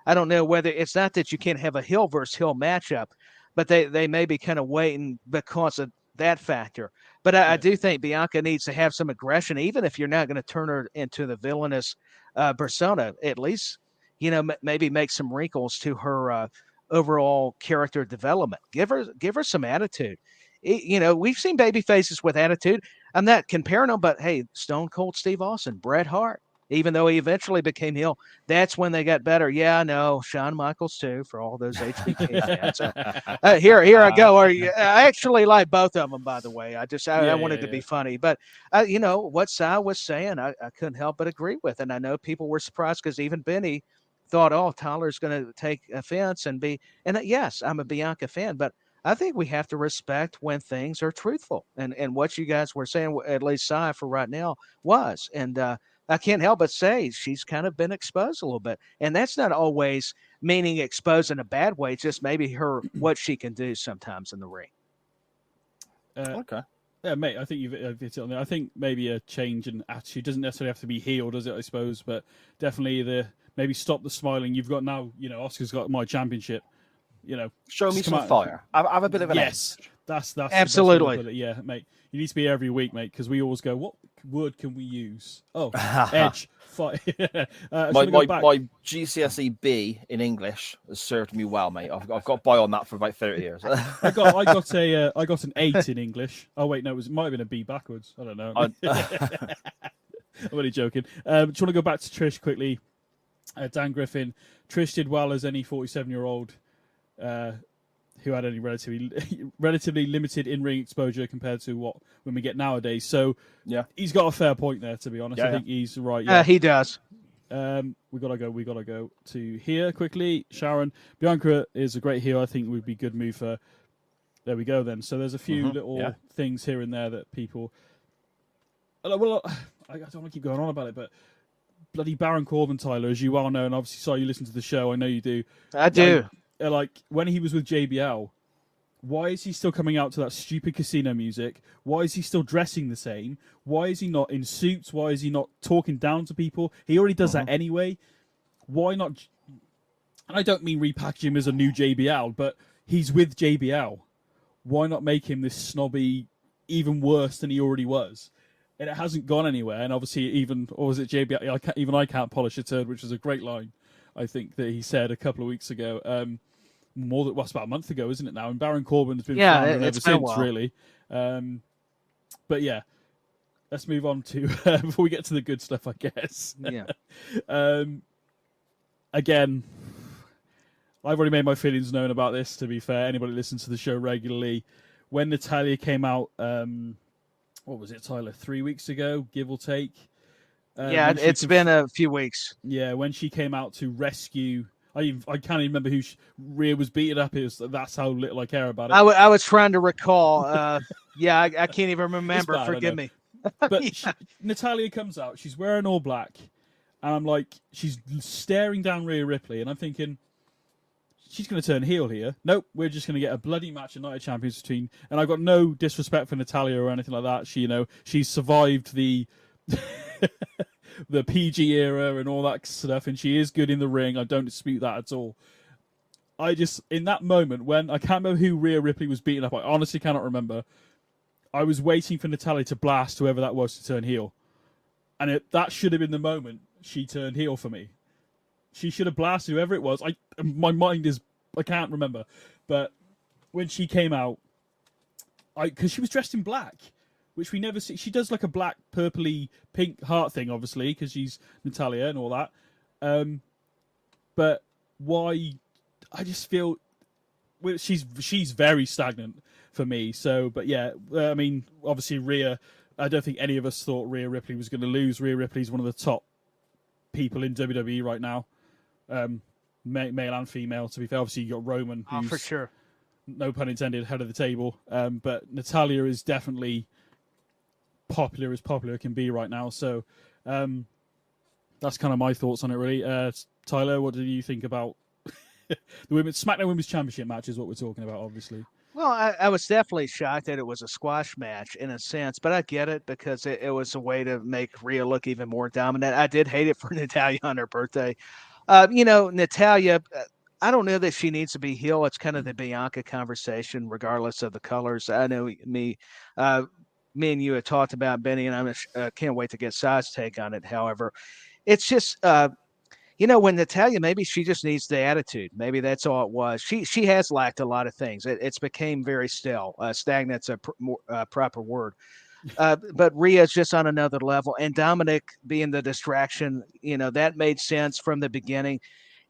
I don't know whether it's not that you can't have a heel versus heel matchup, but they may be kind of waiting because of that factor. But I do think Bianca needs to have some aggression, even if you're not going to turn her into the villainous persona. At least, maybe make some wrinkles to her overall character development. Give her some attitude. We've seen baby faces with attitude. I'm not comparing them, but hey, Stone Cold Steve Austin, Bret Hart. Even though he eventually became heel, that's when they got better. Yeah, I know. Shawn Michaels, too, for all those HBK fans. Here I go. I actually like both of them, by the way. I wanted to be funny. But, what Sai was saying, I couldn't help but agree with. And I know people were surprised because even BenNny thought, Tyler's going to take offense and be – and yes, I'm a Bianca fan, but I think we have to respect when things are truthful. And what you guys were saying, at least Sai for right now, was. And I can't help but say she's kind of been exposed a little bit. And that's not always meaning exposed in a bad way, just maybe what she can do sometimes in the ring. Okay. Yeah, mate, I think you've hit it on there. I think maybe a change in attitude doesn't necessarily have to be heel, does it, I suppose? But definitely maybe stop the smiling. You've got now, Oscar's got my championship. Show me some fire. Have a bit of an yes. That's absolutely. Yeah, mate. You need to be every week, mate, because we always go, what word can we use? Oh, edge. Fight. My GCSE B in English has served me well, mate. I've got by on that for about 30 years. I got an 8 in English. Oh wait, no, it might have been a B backwards. I don't know. I'm only joking. Do you want to go back to Trish quickly? Dan Griffin. Trish did well as any 47-year-old. Who had only relatively limited in-ring exposure compared to when we get nowadays. So yeah, he's got a fair point there, to be honest. Yeah, I think he's right. Yeah, he does. We gotta go to here quickly. Sharon, Bianca is a great heel. I think would be a good move for. There we go then. So there's a few little things here and there that people. Well, I don't want to keep going on about it, but bloody Baron Corbin, Tyler, as you well know, and obviously saw you listen to the show. I know you do. I do. Like when he was with JBL, why is he still coming out to that stupid casino music? Why is he still dressing the same? Why is he not in suits? Why is he not talking down to people? He already does that anyway. Why not? And I don't mean repackage him as a new JBL, but he's with JBL. Why not make him this snobby, even worse than he already was? and it hasn't gone anywhere. And obviously, even, or was it JB? I can't polish a turd, which is a great line, I think, that he said a couple of weeks ago. It's about a month ago, isn't it now? And Baron Corbin has been floundering ever since, really. But yeah, let's move on to before we get to the good stuff, I guess. Yeah. Again, I've already made my feelings known about this. To be fair, anybody listens to the show regularly, when Natalya came out, what was it, Tyler? 3 weeks ago, give or take. It's been a few weeks. Yeah, when she came out to rescue. I can't even remember who Rhea was beating up. That's how little I care about it. I was trying to recall. I can't even remember. Bad, Forgive me. But Natalya comes out. She's wearing all black. And I'm like, she's staring down Rhea Ripley. And I'm thinking, she's going to turn heel here. Nope, we're just going to get a bloody match at Night of Champions between. And I've got no disrespect for Natalya or anything like that. She's survived the the PG era and all that stuff, and she is good in the ring. I don't dispute that at all. In that moment when I can't remember who Rhea Ripley was beating up, I honestly cannot remember. I was waiting for Natalya to blast whoever that was to turn heel, and that should have been the moment she turned heel for me. She should have blasted whoever it was. My mind is, I can't remember, but when she came out, because she was dressed in black, which we never see. She does like a black, purpley, pink heart thing, obviously, because she's Natalya and all that. But why? I just feel she's very stagnant for me. So, but yeah, I mean, obviously Rhea. I don't think any of us thought Rhea Ripley was going to lose. Rhea Ripley's one of the top people in WWE right now, male and female. To be fair, obviously you got Roman, who's, for sure, no pun intended, head of the table. But Natalya is definitely popular as popular can be right now. So that's kind of my thoughts on it, really. Tyler, what do you think about the SmackDown Women's Championship match? Is what we're talking about, obviously. Well, I was definitely shocked that it was a squash match in a sense, but I get it because it was a way to make Rhea look even more dominant. I did hate it for Natalya on her birthday. Natalya, I don't know that she needs to be heel. It's kind of the Bianca conversation, regardless of the colors. I know me and you had talked about BenNny, and I can't wait to get Sai's take on it. However, it's just when Natalya, maybe she just needs the attitude. Maybe that's all it was. She has lacked a lot of things. It's became very stale. Stagnant's a proper word. But Rhea's just on another level. And Dominic being the distraction, that made sense from the beginning.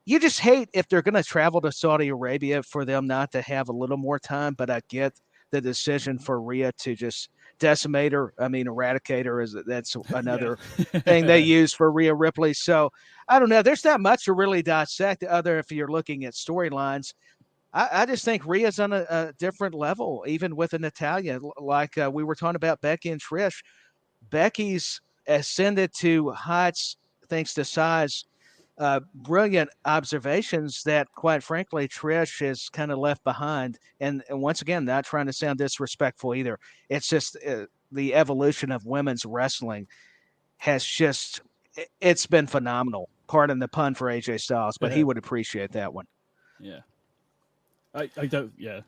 You just hate if they're going to travel to Saudi Arabia for them not to have a little more time. But I get the decision for Rhea to just decimate her. I mean, eradicate her, that's another thing they use for Rhea Ripley. So I don't know. There's not much to really dissect other if you're looking at storylines. I just think Rhea's on a different level, even with a Natalya. Like we were talking about Becky and Trish. Becky's ascended to heights thanks to Sai's brilliant observations that, quite frankly, Trish is kind of left behind. And once again, not trying to sound disrespectful either. It's just the evolution of women's wrestling has just, it's been phenomenal. Pardon the pun for AJ Styles, but he would appreciate that one. Yeah. I don't, yeah.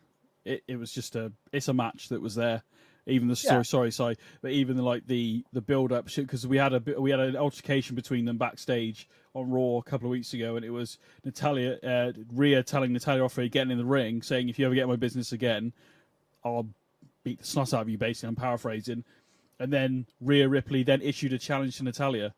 It was just it's a match that was there. Even the sorry, but even the build up, because we had an altercation between them backstage on Raw a couple of weeks ago, and it was Rhea telling Natalya off for getting in the ring, saying, "If you ever get my business again, I'll beat the snot out of you." Basically, I'm paraphrasing. And then Rhea Ripley then issued a challenge to Natalya.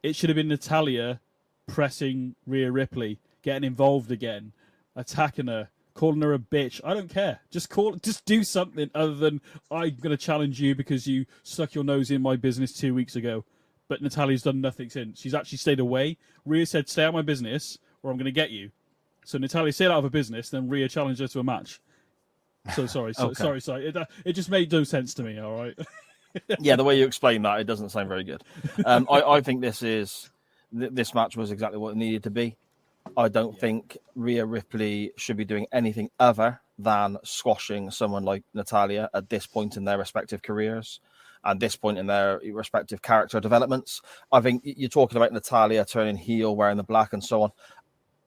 It should have been Natalya pressing Rhea Ripley, getting involved again, attacking her, calling her a bitch. I don't care. Just do something other than, I'm going to challenge you because you stuck your nose in my business 2 weeks ago. But Natalya's done nothing since. She's actually stayed away. Rhea said, stay out of my business or I'm going to get you. So Natalya stayed out of her business, then Rhea challenged her to a match. So sorry. Okay. Sorry. It just made no sense to me, all right? Yeah, the way you explain that, it doesn't sound very good. I think this match was exactly what it needed to be. I don't think Rhea Ripley should be doing anything other than squashing someone like Natalya at this point in their respective careers and this point in their respective character developments. I think you're talking about Natalya turning heel, wearing the black and so on.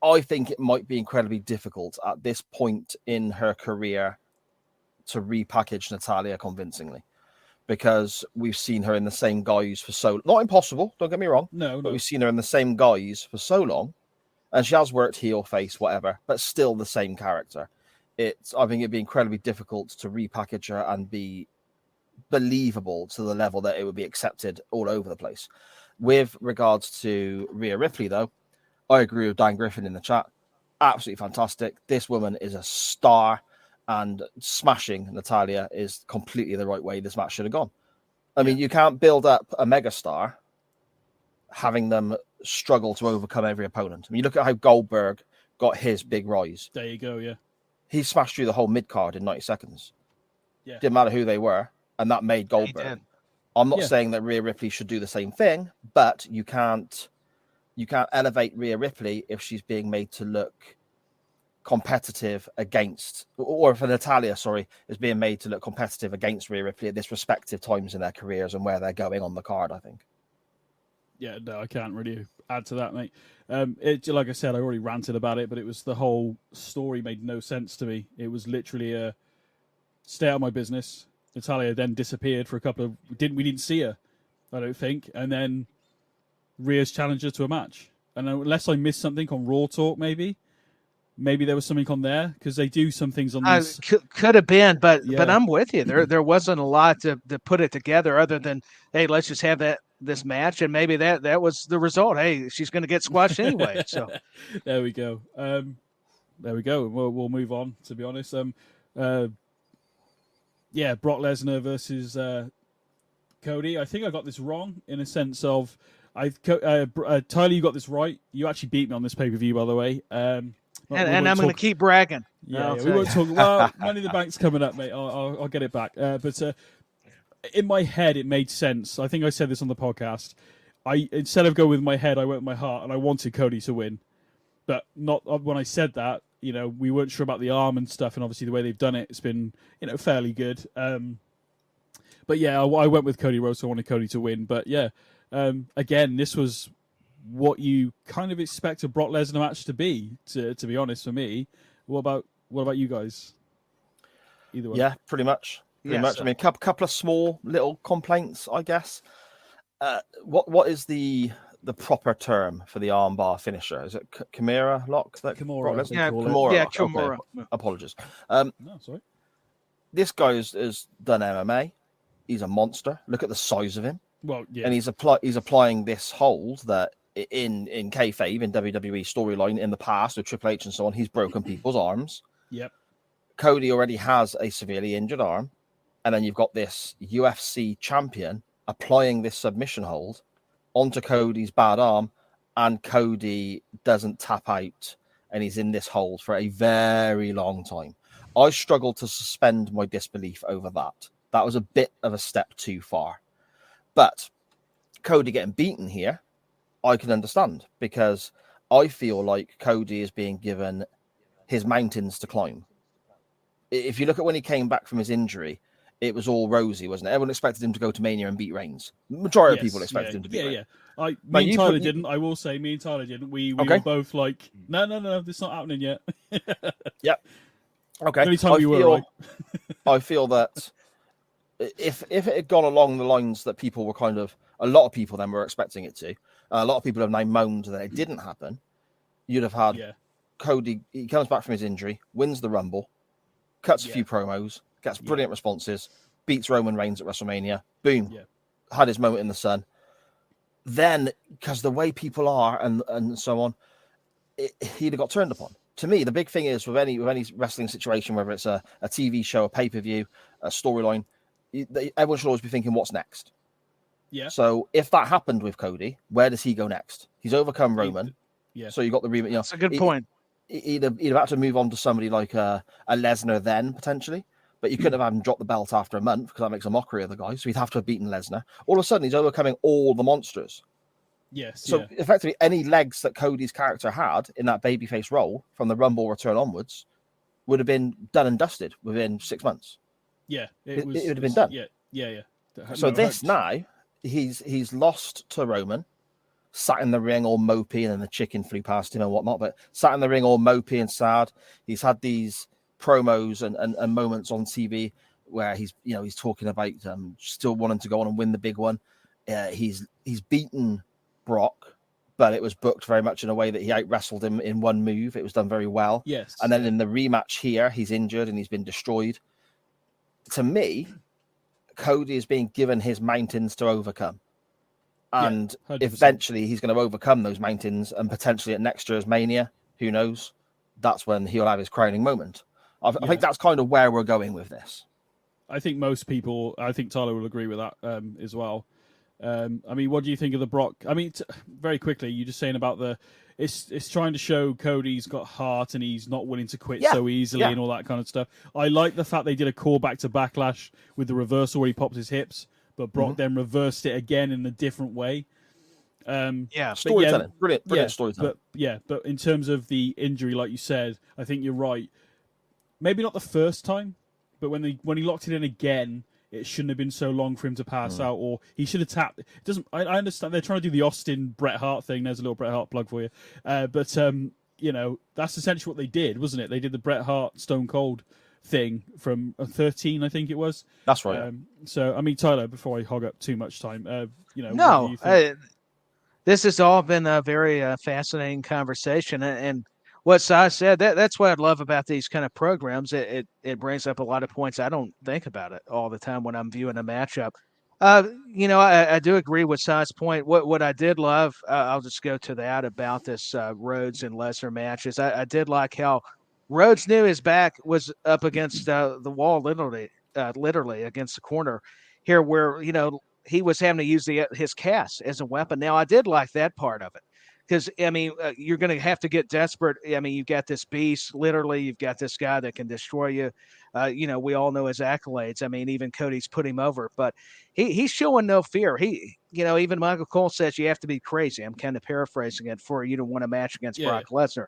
I think it might be incredibly difficult at this point in her career to repackage Natalya convincingly, because we've seen her in the same guise for so not impossible, don't get me wrong, No, but no. we've seen her in the same guise for so long, and she has worked heel, face, whatever, but still the same character. I think it'd be incredibly difficult to repackage her and be believable to the level that it would be accepted all over the place. With regards to Rhea Ripley, though, I agree with Dan Griffin in the chat. Absolutely fantastic. This woman is a star, and smashing Natalia is completely the right way this match should have gone. I mean, you can't build up a megastar having them struggle to overcome every opponent. I mean, you look at how Goldberg got his big rise. There you go, yeah. He smashed through the whole mid card in 90 seconds. Yeah. Didn't matter who they were, and that made Goldberg. I'm not saying that Rhea Ripley should do the same thing, but you can't elevate Rhea Ripley if she's being made to look competitive against, or if Natalia, is being made to look competitive against Rhea Ripley at this respective times in their careers and where they're going on the card, I think. Yeah, no, I can't really add to that, mate. Like I said, I already ranted about it, but it was the whole story made no sense to me. It was literally a stay out of my business. Natalia then disappeared for a couple of... We didn't see her, I don't think. And then Rhea's challenged her to a match. And unless I missed something on Raw Talk, maybe there was something on there, because they do some things on these... Could have been, but I'm with you. There wasn't a lot to put it together other than, hey, let's just have this match, and maybe that was the result. Hey, she's going to get squashed anyway. So there we go. We'll move on, to be honest. Brock Lesnar versus Cody. I think I got this wrong in a sense of Tyler, you got this right. You actually beat me on this pay-per-view, by the way. And I'm going to keep bragging. Yeah, we won't talk. Well, Money in the Bank's coming up, mate. I'll get it back. But in my head, it made sense. I think I said this on the podcast. Instead of going with my head, I went with my heart, and I wanted Cody to win. But not when I said that. We weren't sure about the arm and stuff, and obviously the way they've done it, it's been fairly good. But yeah, I went with Cody Rhodes. So I wanted Cody to win. But yeah, again, this was what you kind of expect a Brock Lesnar match to be. To be honest, for me, what about you guys? Either way. Yeah, pretty much. Pretty much. I mean, a couple of small little complaints, I guess. What is the proper term for the armbar finisher? Is it Kimura lock? Kimura. Yeah, Kimura. Kimura. Okay. Apologies. No, sorry. This guy has done MMA. He's a monster. Look at the size of him. Well, yeah. And he's applying this hold that in kayfabe, in WWE storyline in the past with Triple H and so on, he's broken people's arms. Yep. Cody already has a severely injured arm. And then you've got this UFC champion applying this submission hold onto Cody's bad arm, and Cody doesn't tap out, and he's in this hold for a very long time. I struggle to suspend my disbelief over that. That was a bit of a step too far. But Cody getting beaten here, I can understand, because I feel like Cody is being given his mountains to climb. If you look at when he came back from his injury, it was all rosy, wasn't it? Everyone expected him to go to Mania and beat Reigns. Majority of people expected him to beat Reigns. Yeah. Me and Tyler didn't. I will say, me and Tyler didn't. We were both like, no, this is not happening yet. Yep. Okay. The only time you were right. I feel that if it had gone along the lines that people were a lot of people then were expecting it to, a lot of people have now moaned that it didn't happen, you'd have had Cody, he comes back from his injury, wins the Rumble, cuts a few promos, gets brilliant responses, beats Roman Reigns at WrestleMania, boom, had his moment in the sun. Then, because the way people are and so on, he'd have got turned upon. To me, the big thing is with any wrestling situation, whether it's a TV show, a pay-per-view, a storyline, everyone should always be thinking, what's next? Yeah. So if that happened with Cody, where does he go next? He's overcome Roman. Yeah. So you got the rematch. That's a good point. He'd have had to move on to somebody like a Lesnar then, potentially. But you couldn't have had him drop the belt after a month, because that makes a mockery of the guy. So he'd have to have beaten Lesnar. All of a sudden, he's overcoming all the monsters. Yes. So effectively, any legs that Cody's character had in that babyface role from the Rumble return onwards would have been done and dusted within 6 months. Yeah. It would have been done. Yeah. So now, he's lost to Roman, sat in the ring all mopey, and then the chicken flew past him and whatnot, but sat in the ring all mopey and sad. He's had these promos and moments on TV where he's talking about still wanting to go on and win the big one. He's beaten Brock, but it was booked very much in a way that he out wrestled him in one move. It was done very well. Yes. And then in the rematch here, he's injured and he's been destroyed. To me, Cody is being given his mountains to overcome. And eventually he's going to overcome those mountains, and potentially at next year's Mania, who knows? That's when he'll have his crowning moment. I think that's kind of where we're going with this. I think Tyler will agree with that as well. I mean, what do you think of the Brock? I mean, very quickly, you're just saying about it's trying to show Cody's got heart and he's not willing to quit so easily and all that kind of stuff. I like the fact they did a callback to Backlash with the reversal where he popped his hips, but Brock then reversed it again in a different way. Storytelling. Brilliant storytelling. But in terms of the injury, like you said, I think you're right. Maybe not the first time, but when he locked it in again, it shouldn't have been so long for him to pass out, or he should have tapped. It doesn't. I understand they're trying to do the Austin Bret Hart thing. There's a little Bret Hart plug for you, but that's essentially what they did, wasn't it? They did the Bret Hart Stone Cold thing from 13, I think it was. That's right. So, I mean, Tyler, before I hog up too much time, this has all been a very fascinating conversation, and what Si said, that's what I love about these kind of programs. It brings up a lot of points I don't think about it all the time when I'm viewing a matchup. I do agree with Si's point. What I did love, I'll just go to that about this Rhodes and Lesnar matches. I did like how Rhodes knew his back was up against the wall, literally against the corner here, where he was having to use his cast as a weapon. Now, I did like that part of it. Because, I mean, you're going to have to get desperate. I mean, you've got this beast. Literally, you've got this guy that can destroy you. We all know his accolades. I mean, even Cody's put him over. But he's showing no fear. Even Michael Cole says you have to be crazy. I'm kind of paraphrasing it for you to win a match against Brock Lesnar.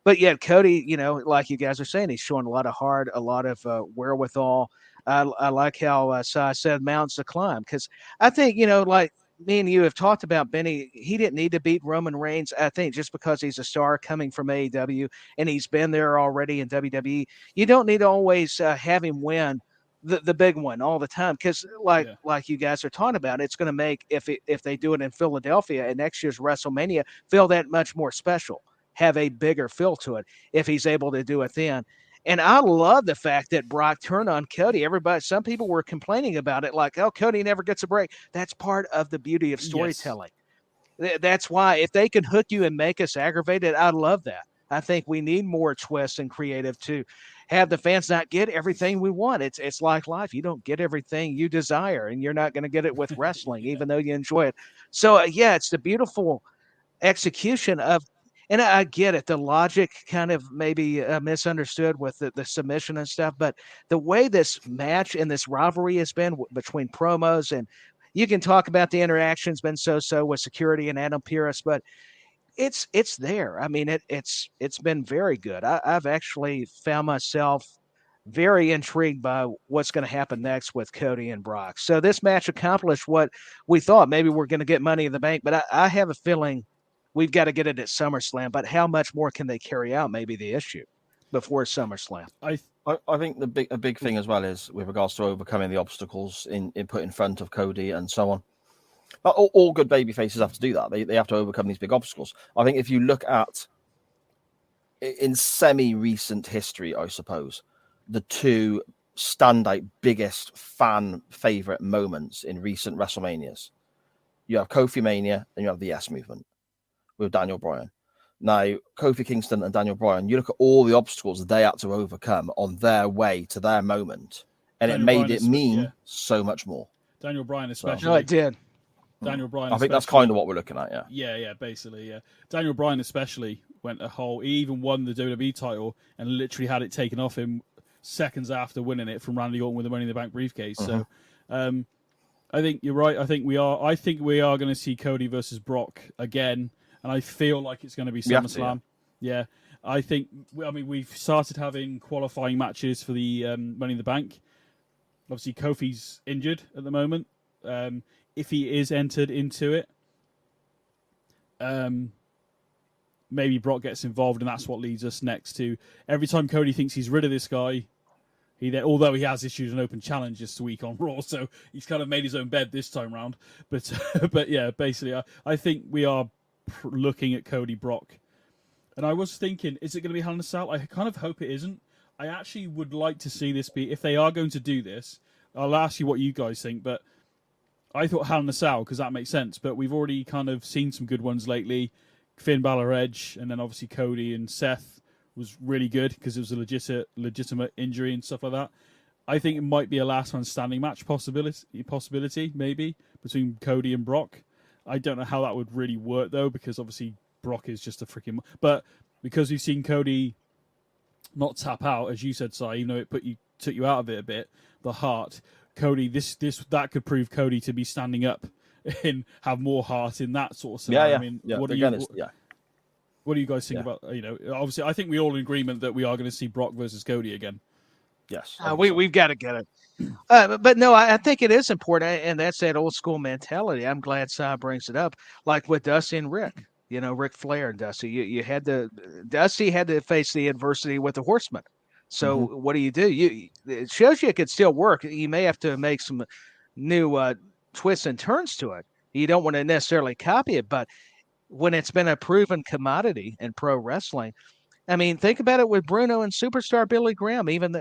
But yet Cody, like you guys are saying, he's showing a lot of heart, a lot of wherewithal. I like how Si said mountains to climb. Because I think, like, me and you have talked about BenNny. He didn't need to beat Roman Reigns, I think, just because he's a star coming from AEW and he's been there already in WWE. You don't need to always have him win the big one all the time, because like you guys are talking about, it's going to make, if they do it in Philadelphia at next year's WrestleMania, feel that much more special, have a bigger feel to it if he's able to do it then. And I love the fact that Brock turned on Cody. Some people were complaining about it, like, oh, Cody never gets a break. That's part of the beauty of storytelling. Yes. That's why if they can hook you and make us aggravated, I love that. I think we need more twists and creative to have the fans not get everything we want. It's like life. You don't get everything you desire, and you're not going to get it with wrestling, even though you enjoy it. So, it's the beautiful execution of. And I get it. The logic kind of maybe misunderstood with the submission and stuff. But the way this match and this rivalry has been between promos, and you can talk about the interactions been so-so with security and Adam Pearce, but it's there. I mean, it's been very good. I've actually found myself very intrigued by what's going to happen next with Cody and Brock. So this match accomplished what we thought. Maybe we're going to get Money in the Bank, but I have a feeling we've got to get it at SummerSlam, but how much more can they carry out? Maybe the issue before SummerSlam. I think a big thing as well is with regards to overcoming the obstacles in put in front of Cody and so on. But all good baby faces have to do that. They have to overcome these big obstacles. I think if you look at in semi-recent history, I suppose, the two standout biggest fan favorite moments in recent WrestleManias, you have Kofi Mania and you have the Yes Movement with Daniel Bryan. Now, Kofi Kingston and Daniel Bryan, you look at all the obstacles they had to overcome on their way to their moment, and Daniel it made Bryan it mean so much more. Daniel Bryan especially. No, it did. Daniel Bryan. I think that's kind of what we're looking at, Yeah, basically, yeah. Daniel Bryan especially went he even won the WWE title and literally had it taken off him seconds after winning it from Randy Orton with the Money in the Bank briefcase. So, I think you're right. I think we are going to see Cody versus Brock again. And I feel like it's going to be SummerSlam. Yeah. I think, we've started having qualifying matches for the Money in the Bank. Obviously, Kofi's injured at the moment. If he is entered into it, maybe Brock gets involved, and that's what leads us next to every time Cody thinks he's rid of this guy, Although he has issued an open challenge this week on Raw, so he's kind of made his own bed this time round. But but yeah, basically, I think we are looking at Cody Brock, and I was thinking, is it going to be Hell in a Cell? I kind of hope it isn't. I actually would like to see this be, if they are going to do this. I'll ask you what you guys think, but I thought Hell in a Cell because that makes sense. But we've already kind of seen some good ones lately. Finn Balor, Edge, and then obviously Cody and Seth was really good because it was a legitimate injury and stuff like that. I think it might be a last man standing match possibility maybe between Cody and Brock. I don't know how that would really work though, because obviously Brock is just a freaking. But because we've seen Cody not tap out, as you said, Si, even though it took you out of it a bit, the heart. Cody, that could prove Cody to be standing up and have more heart in that sort of scenario. Yeah. I mean, yeah. what do you guys think about? Obviously, I think we're all in agreement that we are going to see Brock versus Cody again. Yes, we've got to get it. But no, I think it is important, and that's that old school mentality. I'm glad Si brings it up, like with Dusty and Rick. Ric Flair and Dusty. Dusty had to face the adversity with the Horsemen. So what do? It shows you it could still work. You may have to make some new twists and turns to it. You don't want to necessarily copy it, but when it's been a proven commodity in pro wrestling, I mean, think about it with Bruno and superstar Billy Graham. Even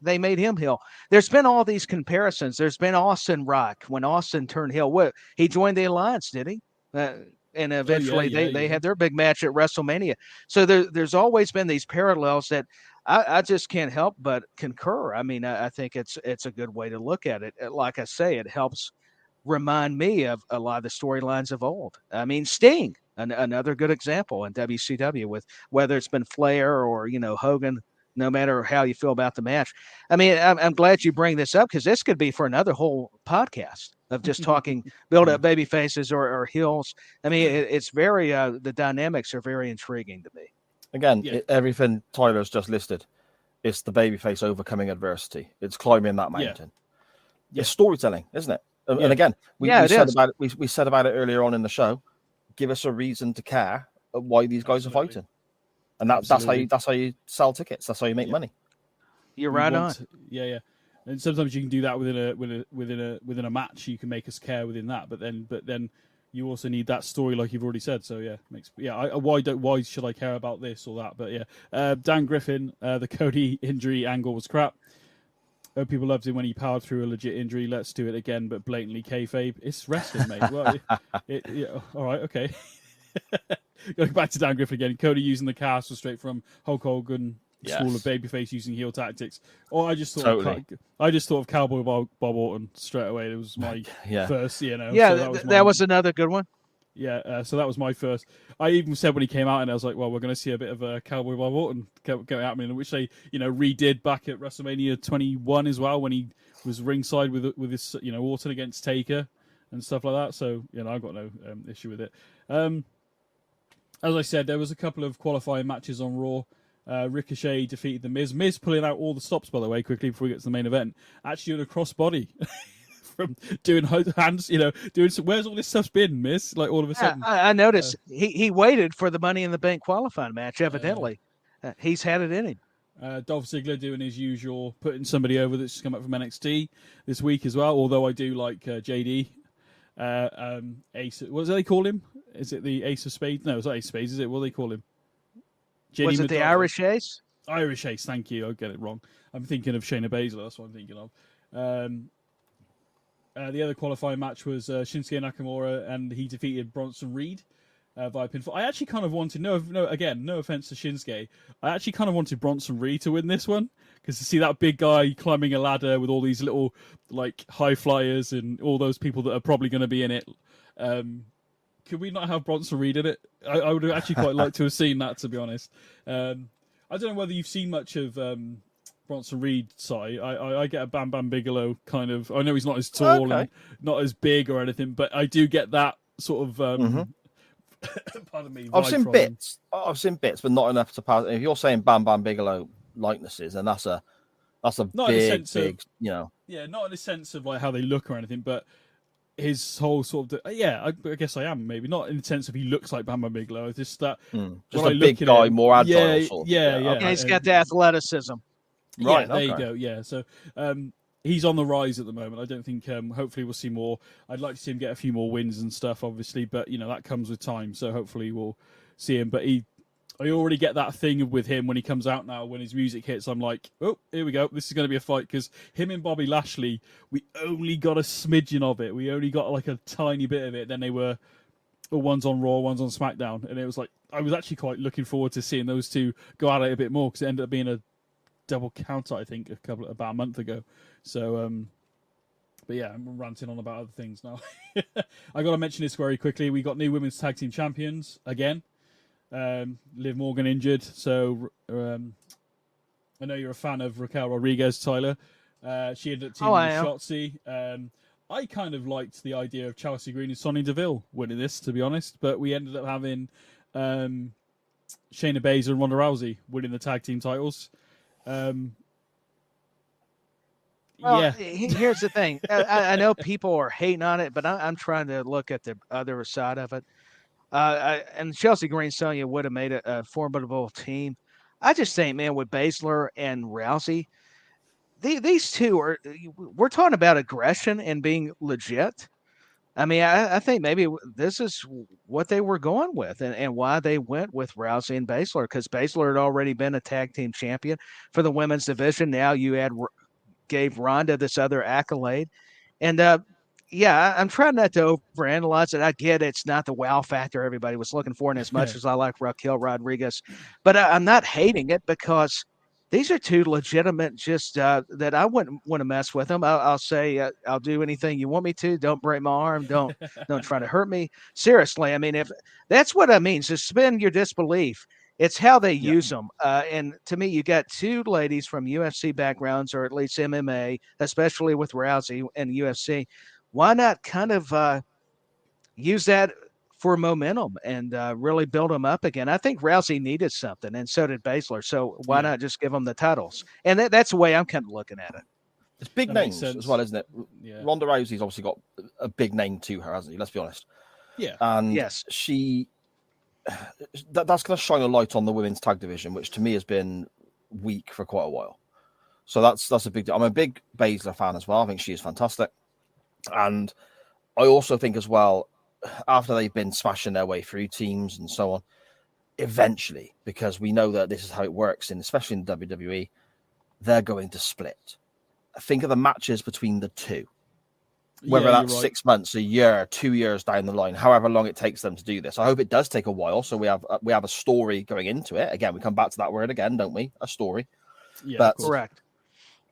they made him heel. There's been all these comparisons. There's been Austin Rock when Austin turned heel. He joined the Alliance, did he? And eventually they had their big match at WrestleMania. So there's always been these parallels that I just can't help but concur. I mean, I think it's a good way to look at it. Like I say, it helps remind me of a lot of the storylines of old. I mean, Sting, another good example in WCW, with whether it's been Flair or Hogan. No matter how you feel about the match. I mean, I'm glad you bring this up because this could be for another whole podcast of just talking build up baby faces or heels. I mean, it's very the dynamics are very intriguing to me. Again, everything Tyler's just listed, it's the babyface overcoming adversity. It's climbing that mountain. Yeah. It's storytelling, isn't it? And again, we said about it earlier on in the show. Give us a reason to care why these guys are fighting. And that's how you sell tickets. That's how you make money. You're right on. Yeah. And sometimes you can do that within a match. You can make us care within that, but then you also need that story, like you've already said. So why should I care about this or that? But Dan Griffin, the Cody injury angle was crap. People loved him when he powered through a legit injury. Let's do it again, but blatantly kayfabe. It's wrestling, mate. Well, all right, okay. Going back to Dan Griffin again, Cody using the cast was straight from Hulk Hogan school of babyface using heel tactics. Or I just thought of Cowboy Bob Orton straight away. It was my first, Yeah, so that was another good one. Yeah, so that was my first. I even said when he came out, and I was like, well, we're going to see a bit of a Cowboy Bob Orton go out, which they redid back at WrestleMania 21 as well when he was ringside with his Orton against Taker and stuff like that. So I've got no issue with it. As I said, there was a couple of qualifying matches on Raw. Ricochet defeated The Miz. Miz pulling out all the stops, by the way, quickly before we get to the main event. Actually doing a crossbody from doing hands, doing some, where's all this stuff's been, Miz? Like all of a sudden. I noticed he waited for the Money in the Bank qualifying match, evidently. He's had it in him. Dolph Ziggler doing his usual, putting somebody over that's come up from NXT this week as well, although I do like JD. Ace, what do they call him? Is it the Ace of Spades? No, it's not Ace of Spades, is it? What do they call him? JD Was it the Irish Ace? Irish Ace, thank you. I get it wrong. I'm thinking of Shayna Baszler, that's what I'm thinking of. The other qualifying match was Shinsuke Nakamura, and he defeated Bronson Reed via pinfall. I actually kind of wanted, no offense to Shinsuke, I actually kind of wanted Bronson Reed to win this one, because to see that big guy climbing a ladder with all these little high flyers and all those people that are probably going to be in it, could we not have Bronson Reed in it? I would have actually quite liked to have seen that, to be honest. I don't know whether you've seen much of Bronson Reed, Si. I get a Bam Bam Bigelow kind of. I know he's not as tall and not as big or anything, but I do get that sort of. Pardon me. I've seen bits. But not enough to pass. If you're saying Bam Bam Bigelow likenesses, and that's a not big. Yeah, not in the sense of how they look or anything, but his whole sort of I guess I am maybe not in the sense of he looks like Bam Bam Bigelow. It's just that just a big guy, more agile. Yeah. He's got the athleticism. Right, Yeah, there you okay. go. Yeah, so he's on the rise at the moment. I don't think. Hopefully, we'll see more. I'd like to see him get a few more wins and stuff, obviously, but that comes with time. So hopefully, we'll see him. But I already get that thing with him when he comes out now. When his music hits, I'm like, oh, here we go. This is going to be a fight because him and Bobby Lashley, we only got a smidgen of it. We only got like a tiny bit of it. Then they were. One's on Raw, one's on SmackDown, and it was like I was actually quite looking forward to seeing those two go at it a bit more because it ended up being a double counter, I think, about a month ago. So, but yeah, I'm ranting on about other things now. I got to mention this very quickly. We got new women's tag team champions again. Liv Morgan injured, so I know you're a fan of Raquel Rodriguez, Tyler. She ended up teaming with Shotzi. I kind of liked the idea of Chelsea Green and Sonya Deville winning this, to be honest, but we ended up having Shayna Baszler and Ronda Rousey winning the tag team titles. Here's the thing. I know people are hating on it, but I'm trying to look at the other side of it. And Chelsea Green, Sonya would have made a formidable team. I just think, man, with Baszler and Rousey, these two we're talking about aggression and being legit. I mean, I think maybe this is what they were going with and why they went with Rousey and Baszler, because Baszler had already been a tag team champion for the women's division. Now you gave Ronda this other accolade. And I'm trying not to overanalyze it. I get it's not the wow factor everybody was looking for, and as much as I like Raquel Rodriguez, but I'm not hating it because these are two legitimate, just that I wouldn't want to mess with them. I'll say I'll do anything you want me to. Don't break my arm. Don't try to hurt me. Seriously, I mean, if that's what I mean, suspend your disbelief. It's how they use them. And to me, you got two ladies from UFC backgrounds, or at least MMA, especially with Rousey and UFC. Why not kind of use that for momentum and really build them up again? I think Rousey needed something, and so did Baszler. So why not just give them the titles? And that's the way I'm kind of looking at it. It's big names as well, isn't it? Yeah. Ronda Rousey's obviously got a big name to her, hasn't he? Let's be honest. Yeah. And yes, that's going to shine a light on the women's tag division, which to me has been weak for quite a while. So that's a big deal. I'm a big Baszler fan as well. I think she is fantastic. And I also think as well, after they've been smashing their way through teams and so on, eventually, because we know that this is how it works, and especially in WWE, they're going to split. Think of the matches between the two. Whether that's 6 months, a year, 2 years down the line, however long it takes them to do this. I hope it does take a while, so we have a story going into it. Again, we come back to that word again, don't we? A story. Yeah, but correct.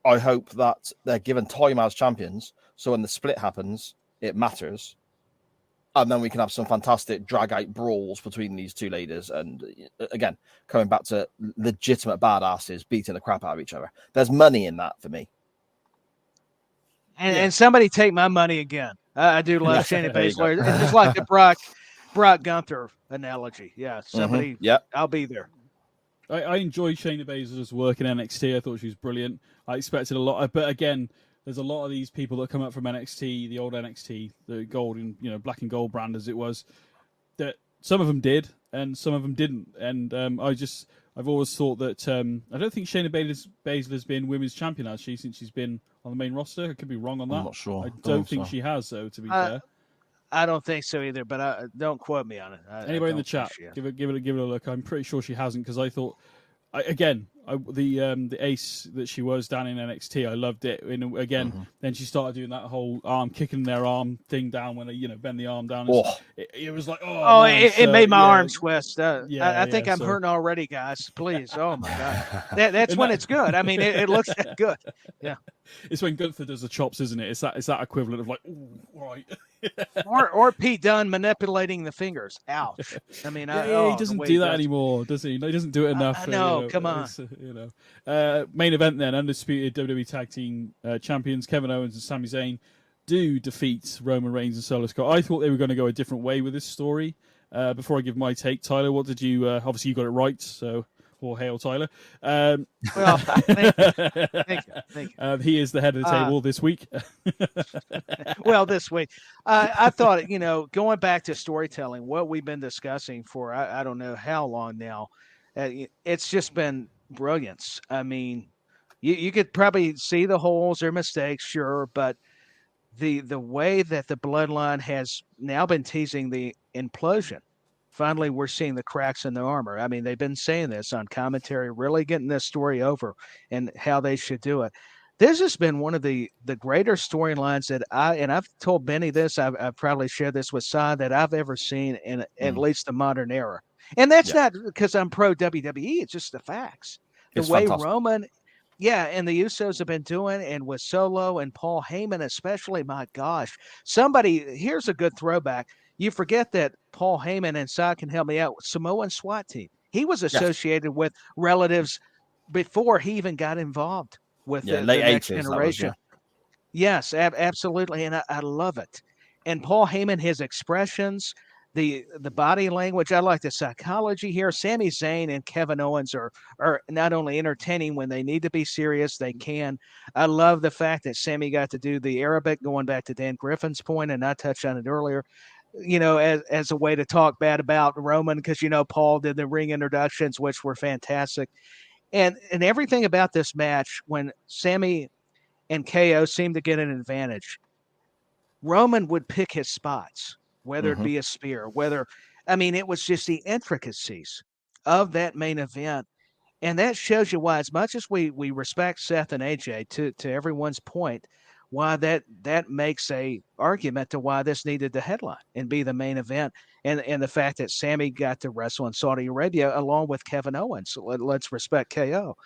I hope that they're given time as champions, so when the split happens, it matters. And then we can have some fantastic drag-out brawls between these two ladies. And again, coming back to legitimate badasses beating the crap out of each other. There's money in that for me. And somebody take my money again. I do love Shayna Baszler. It's just like the Brock Gunther analogy. Yeah, somebody. Yeah, I'll be there. I enjoyed Shayna Baszler's work in NXT. I thought she was brilliant. I expected a lot, but again, there's a lot of these people that come up from NXT, the old NXT, the gold and black and gold brand as it was. That some of them did, and some of them didn't. And I've always thought that I don't think Shayna Baszler's been women's champion actually since she's been on the main roster. I could be wrong on that. I'm not sure. I don't think she has, though. To be fair, I don't think so either. But don't quote me on it. Anybody in the chat, give it a look. I'm pretty sure she hasn't because I thought. The ace that she was down in NXT, I loved it. And again, then she started doing that whole arm kicking their arm thing down when they bend the arm down. It was like it made my arm twist. I think I'm hurting already, guys. Please, oh my god, that's when it's good. I mean, it looks good. Yeah, it's when Gunther does the chops, isn't it? It's that equivalent of like, ooh, right. or Pete Dunne manipulating the fingers. Ouch. I mean, he doesn't do that anymore, does he? He doesn't do it enough. No, come on. Main event then, undisputed WWE Tag Team Champions Kevin Owens and Sami Zayn do defeat Roman Reigns and Solo Scott. I thought they were going to go a different way with this story. Before I give my take, Tyler, what did you? Obviously, you got it right. So, or hail Tyler. Well, thank you. He is the head of the table this week. Well, this week, I thought going back to storytelling, what we've been discussing for I don't know how long now. It's just been brilliance. I mean, You could probably see the holes or mistakes, sure, but the way that the bloodline has now been teasing the implosion. Finally, we're seeing the cracks in the armor. I mean, they've been saying this on commentary, really getting this story over and how they should do it. This has been one of the greater storylines that I've told Benny this, I've probably shared this with Sai, that I've ever seen in at least the modern era. And that's not because I'm pro WWE, it's just the facts. The It's way fantastic. Roman, yeah, and the Usos have been doing, and with Solo and Paul Heyman especially, my gosh. Here's a good throwback. You forget that Paul Heyman, and Sai can help me out, Samoan SWAT team. He was Yes. associated with relatives before he even got involved with Yeah, the late next 80s, generation. Yes, absolutely, and I love it. And Paul Heyman, his expressions, the body language, I like the psychology here. Sami Zayn and Kevin Owens are not only entertaining when they need to be serious, they can. I love the fact that Sami got to do the Arabic, going back to Dan Griffin's point, and I touched on it earlier. As a way to talk bad about Roman, because Paul did the ring introductions, which were fantastic, and everything about this match when Sami and KO seemed to get an advantage. Roman would pick his spots, whether it be a spear, it was just the intricacies of that main event. And that shows you why, as much as we respect Seth and AJ, to everyone's point, why that makes a argument to why this needed the headline and be the main event. And the fact that Sami got to wrestle in Saudi Arabia along with Kevin Owens. So let's respect KO.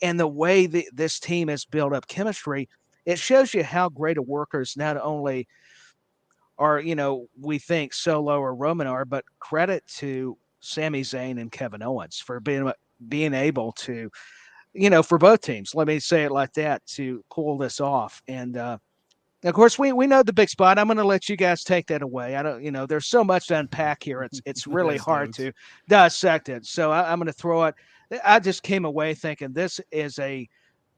And the way this team has built up chemistry, it shows you how great of workers not only are, we think Solo or Roman are, but credit to Sami Zayn and Kevin Owens for being able to, for both teams, let me say it like that, to pull this off. And of course, we know the big spot. I'm going to let you guys take that away. I don't, there's so much to unpack here. It's really hard to dissect it. So I'm going to throw it. I just came away thinking this is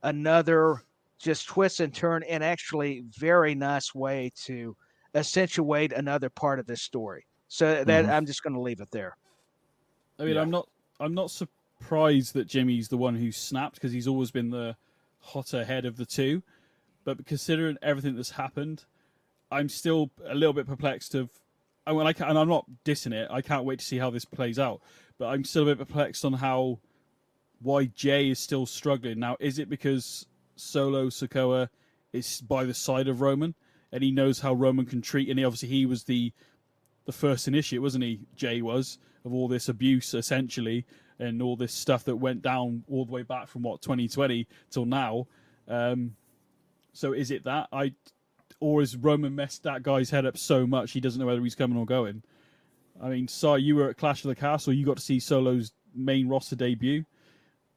another just twist and turn, and actually very nice way to accentuate another part of this story. So that I'm just going to leave it there. I mean, I'm not surprised that Jimmy's the one who snapped, because he's always been the hotter head of the two. But considering everything that's happened, I'm still a little bit perplexed and I'm not dissing it. I can't wait to see how this plays out. But I'm still a bit perplexed on why Jay is still struggling. Now, is it because Solo Sikoa is by the side of Roman and he knows how Roman can treat, and he was the first initiate, wasn't he? Jay was, of all this abuse essentially, and all this stuff that went down all the way back from 2020 till now. So is it that or has Roman messed that guy's head up so much he doesn't know whether he's coming or going? I mean, Si, you were at Clash of the Castle. You got to see Solo's main roster debut.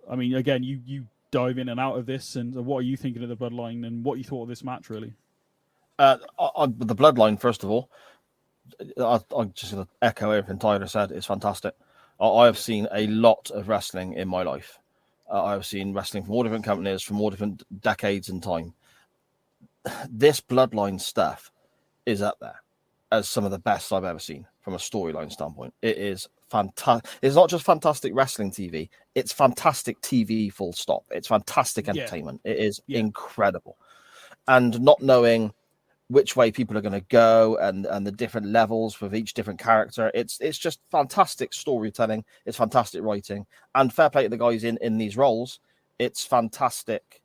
I mean, again, you dive in and out of this, and what are you thinking of the Bloodline and what you thought of this match, really? On the Bloodline, first of all, I'm just going to echo everything Tyler said. It's fantastic. I have seen a lot of wrestling in my life. I've seen wrestling from all different companies, from all different decades in time. This Bloodline stuff is up there as some of the best I've ever seen from a storyline standpoint. It is fantastic. It's not just fantastic wrestling TV. It's fantastic TV, full stop. It's fantastic entertainment. It is incredible. And not knowing which way people are going to go and the different levels with each different character. It's just fantastic storytelling. It's fantastic writing. And fair play to the guys in these roles. It's fantastic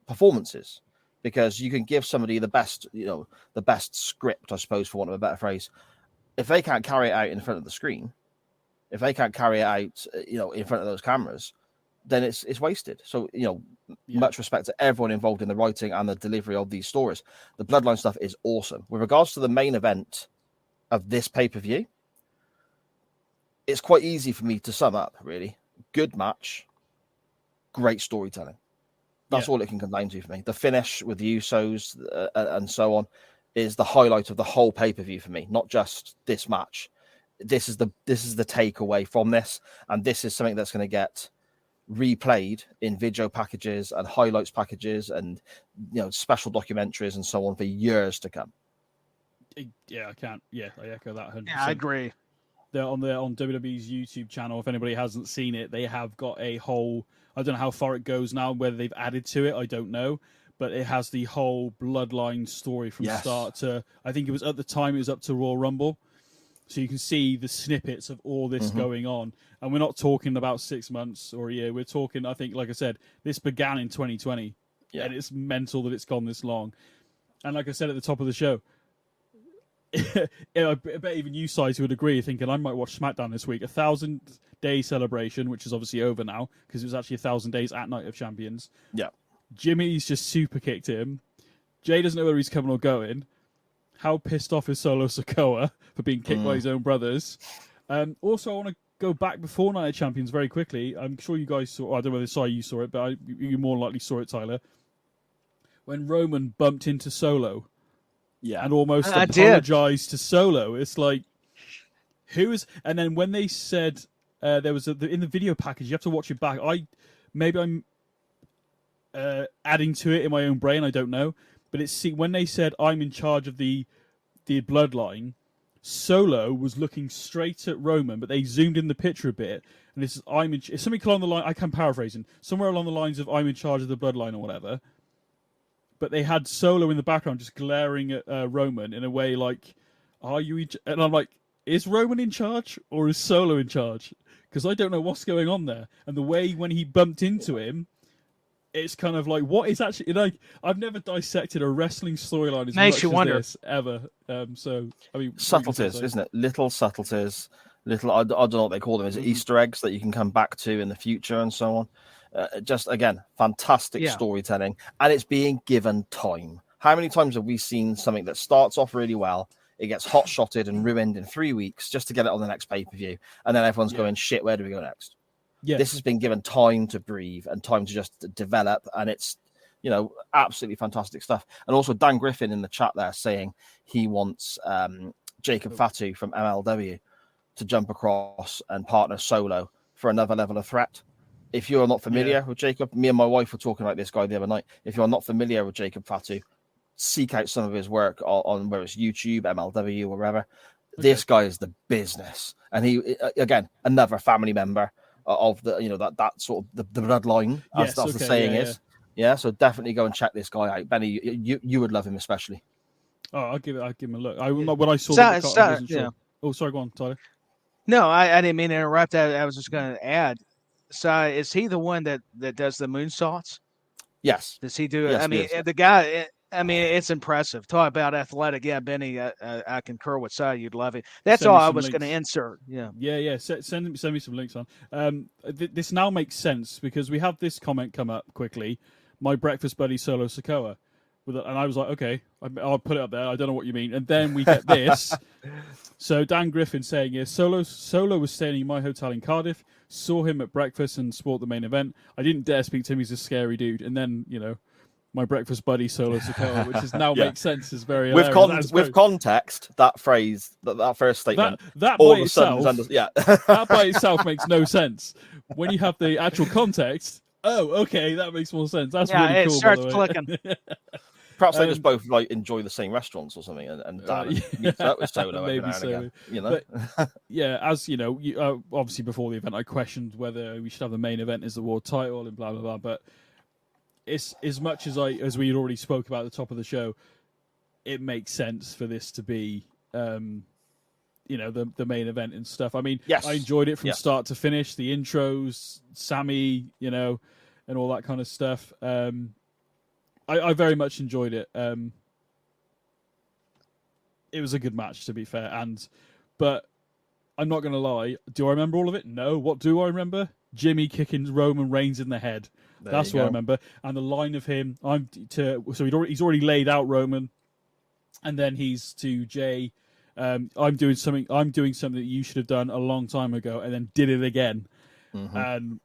performances, because you can give somebody the best script, I suppose, for want of a better phrase. If they can't carry it out in front of the screen, if they can't carry it out, in front of those cameras, then it's wasted. So, much respect to everyone involved in the writing and the delivery of these stories. The Bloodline stuff is awesome. With regards to the main event of this pay-per-view, it's quite easy for me to sum up, really. Good match, great storytelling. That's all it can come down to for me. The finish with the Usos and so on is the highlight of the whole pay-per-view for me, not just this match. This is the takeaway from this, and this is something that's going to get replayed in video packages and highlights packages and special documentaries and so on for years to come. I can't. I echo that 100%. Yeah, I agree. They're on WWE's YouTube channel. If anybody hasn't seen it, they have got a whole, I don't know how far it goes now, whether they've added to it, I don't know. But it has the whole bloodline story from start to, I think it was at the time, it was up to Royal Rumble. So you can see the snippets of all this going on. And we're not talking about 6 months or a year. We're talking, I think, like I said, this began in 2020. Yeah. And it's mental that it's gone this long. And like I said at the top of the show, I bet even you guys would agree, thinking I might watch SmackDown this week. 1,000-day celebration, which is obviously over now, because it was actually 1,000 days at Night of Champions. Yeah. Jimmy's just super kicked him. Jay doesn't know whether he's coming or going. How pissed off is Solo Sikoa for being kicked by his own brothers? Also, I want to go back before Night of Champions very quickly. I'm sure you guys saw, I don't know whether you saw it, but you more likely saw it, Tyler. When Roman bumped into Solo and almost apologized to Solo. It's like, who is... And then when they said there was in the video package, you have to watch it back. Maybe I'm adding to it in my own brain, I don't know. But when they said, I'm in charge of the bloodline, Solo was looking straight at Roman, but they zoomed in the picture a bit. And this is, it's something along the line, I can paraphrasing, somewhere along the lines of, I'm in charge of the bloodline or whatever. But they had Solo in the background just glaring at Roman in a way like, are you... And I'm like, is Roman in charge or is Solo in charge? Because I don't know what's going on there. And the way when he bumped into him, it's kind of like, what is actually... Like, I've never dissected a wrestling storyline as much as this ever. So, I mean... Subtleties, isn't it? Little subtleties. Little, I don't know what they call them. Is it Easter eggs that you can come back to in the future and so on? Just, again, fantastic storytelling. And it's being given time. How many times have we seen something that starts off really well, it gets hot-shotted and ruined in 3 weeks just to get it on the next pay-per-view, and then everyone's going, shit, where do we go next? Yeah. This has been given time to breathe and time to just develop, and it's, absolutely fantastic stuff. And also Dan Griffin in the chat there saying he wants Jacob Fatu from MLW to jump across and partner Solo for another level of threat. If you're not familiar with Jacob, me and my wife were talking about this guy the other night. If you're not familiar with Jacob Fatu, seek out some of his work on whether it's YouTube, MLW, or wherever. Okay. This guy is the business. And he, again, another family member of the, that sort of the bloodline, as the saying is. Yeah, so definitely go and check this guy out. Benny, you would love him especially. Oh, I'll give him a look. When I saw that, I wasn't sure. Oh, sorry, go on, Tyler. No, I didn't mean to interrupt. I was just going to add. So is he the one that does the moonsaults? Yes. Does he do it? Yes, I mean, the guy, it's impressive. Talk about athletic. Yeah, Benny, I concur with Si. You'd love it. That's all I was going to insert. Yeah. Yeah. Send me some links on. This now makes sense because we have this comment come up quickly. My breakfast buddy, Solo Sikoa. And I was like, okay, I'll put it up there. I don't know what you mean. And then we get this. So Dan Griffin saying here, Solo was staying in my hotel in Cardiff, saw him at breakfast and sport the main event. I didn't dare speak to him. He's a scary dude. And then, my breakfast buddy, Solo Sikoa, which is now makes sense, is very with context, that phrase, that first statement, that by itself, that by itself makes no sense. When you have the actual context, okay, that makes more sense. That's really cool. It starts clicking. Perhaps they just both enjoy the same restaurants or something, and meets up with Solo maybe so. Again, but, as you obviously before the event, I questioned whether we should have the main event as the world title and blah blah blah. But it's as much as we had already spoke about at the top of the show, it makes sense for this to be, the main event and stuff. I mean, I enjoyed it from start to finish. The intros, Sammy, and all that kind of stuff. I very much enjoyed it. It was a good match, to be fair. But I'm not going to lie. Do I remember all of it? No. What do I remember? Jimmy kicking Roman Reigns in the head. That's what I remember. And the line of him, he's already laid out Roman, and then he's to Jay. I'm doing something that you should have done a long time ago, and then did it again. Mm-hmm. And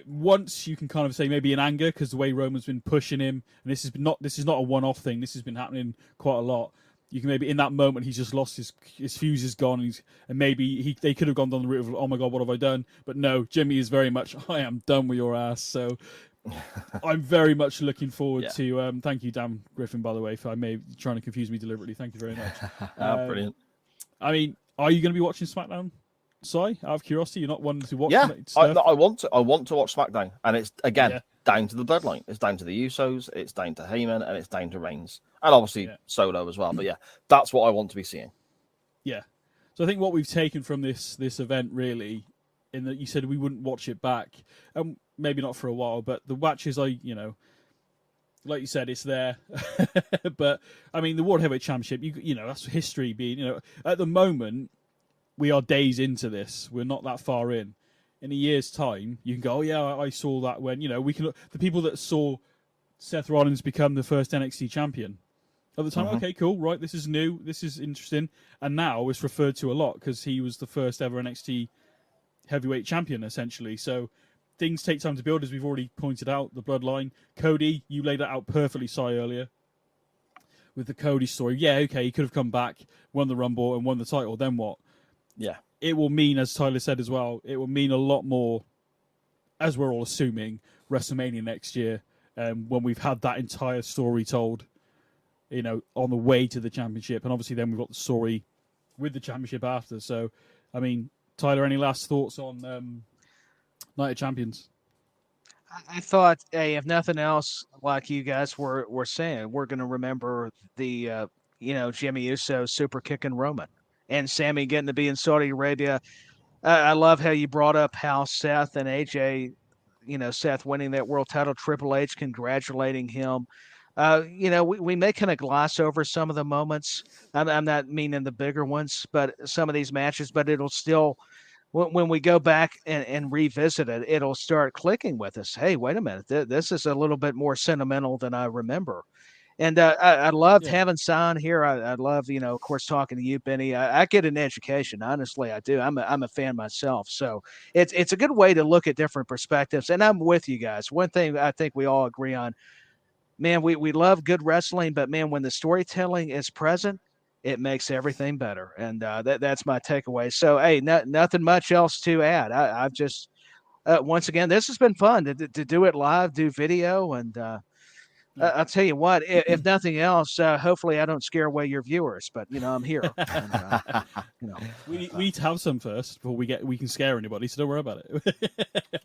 once you can kind of say maybe in anger because the way Roman's been pushing him, and this is not a one-off thing. This has been happening quite a lot. You can maybe in that moment he's just lost his fuse is gone, and maybe they could have gone down the route of, oh my god, what have I done? But no, Jimmy is very much, I am done with your ass. So I'm very much looking forward to. Thank you, Dan Griffin, by the way, for trying to confuse me deliberately. Thank you very much. Brilliant. I mean, are you going to be watching SmackDown? Si? Out of curiosity, you're not wanting to watch? Yeah, stuff? I want to watch SmackDown, and it's again Yeah. down to the bloodline. It's down to the Usos, it's down to Heyman, and it's down to Reigns, and obviously Solo as well. But yeah, that's what I want to be seeing. Yeah. So I think what we've taken from this event really, in that you said we wouldn't watch it back, maybe not for a while, but the matches like you said, it's there. But I mean, the World Heavyweight Championship, that's history being, at the moment we are days into this. We're not that far in. In a year's time, you can go, oh yeah, I saw that when, the people that saw Seth Rollins become the first NXT champion at the time, okay, cool, right, this is new, this is interesting. And now it's referred to a lot because he was the first ever NXT heavyweight champion, essentially. So things take time to build, as we've already pointed out, the bloodline. Cody, you laid that out perfectly, Si, earlier, with the Cody story. Yeah, okay, he could have come back, won the Rumble, and won the title. Then what? Yeah. It will mean, as Tyler said as well, it will mean a lot more, as we're all assuming, WrestleMania next year, when we've had that entire story told, on the way to the championship. And obviously then we've got the story with the championship after. So, I mean, Tyler, any last thoughts on Night of Champions? I thought, hey, if nothing else, like you guys were saying, we're going to remember the, Jimmy Uso super kicking Roman and Sammy getting to be in Saudi Arabia. I love how you brought up how Seth and AJ, Seth winning that world title, Triple H congratulating him. We may kind of gloss over some of the moments. I'm not meaning the bigger ones, but some of these matches, but it'll still, when we go back and revisit it, it'll start clicking with us. Hey, wait a minute. This is a little bit more sentimental than I remember. And I loved having Son here. I love, of course, talking to you, Benny. I get an education. Honestly, I do. I'm a fan myself. So it's a good way to look at different perspectives. And I'm with you guys. One thing I think we all agree on, man, we love good wrestling, but man, when the storytelling is present, it makes everything better. And that's my takeaway. So, hey, nothing much else to add. I've just, once again, this has been fun to do it live, do video, and I'll tell you what, if nothing else, hopefully I don't scare away your viewers, but I'm here. And, we need to have some first before we can scare anybody, so don't worry about it.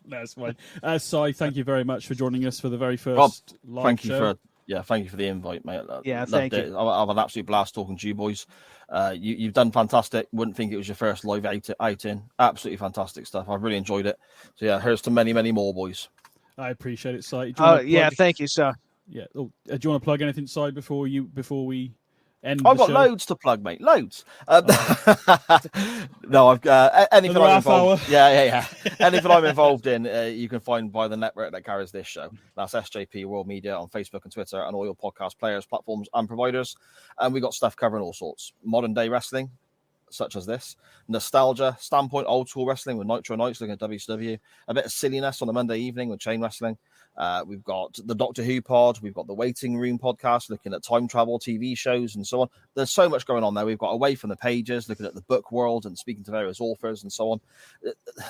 No, it's fine. Si, thank you very much for joining us for the very first live show. Thank you for the invite, mate. Thank you. I've had an absolute blast talking to you boys. You've done fantastic. Wouldn't think it was your first live outing. Absolutely fantastic stuff. I've really enjoyed it. So yeah, here's to many, many more, boys. I appreciate it, Si. Thank you, sir. Yeah. Oh, do you want to plug anything, Si, before we end? I've the got show? Loads to plug, mate. Loads. No, I've anything I'm involved. Yeah. Anything I'm involved in, you can find by the network that carries this show. That's SJP World Media on Facebook and Twitter, and all your podcast players, platforms, and providers. And we got stuff covering all sorts: modern day wrestling, such as this, nostalgia, standpoint, old school wrestling with Nitro Nights looking at WCW, a bit of silliness on a Monday evening with chain wrestling. We've got the Doctor Who pod, we've got the Waiting Room podcast looking at time travel TV shows and so on. There's so much going on there. We've got Away from the Pages looking at the book world and speaking to various authors and so on.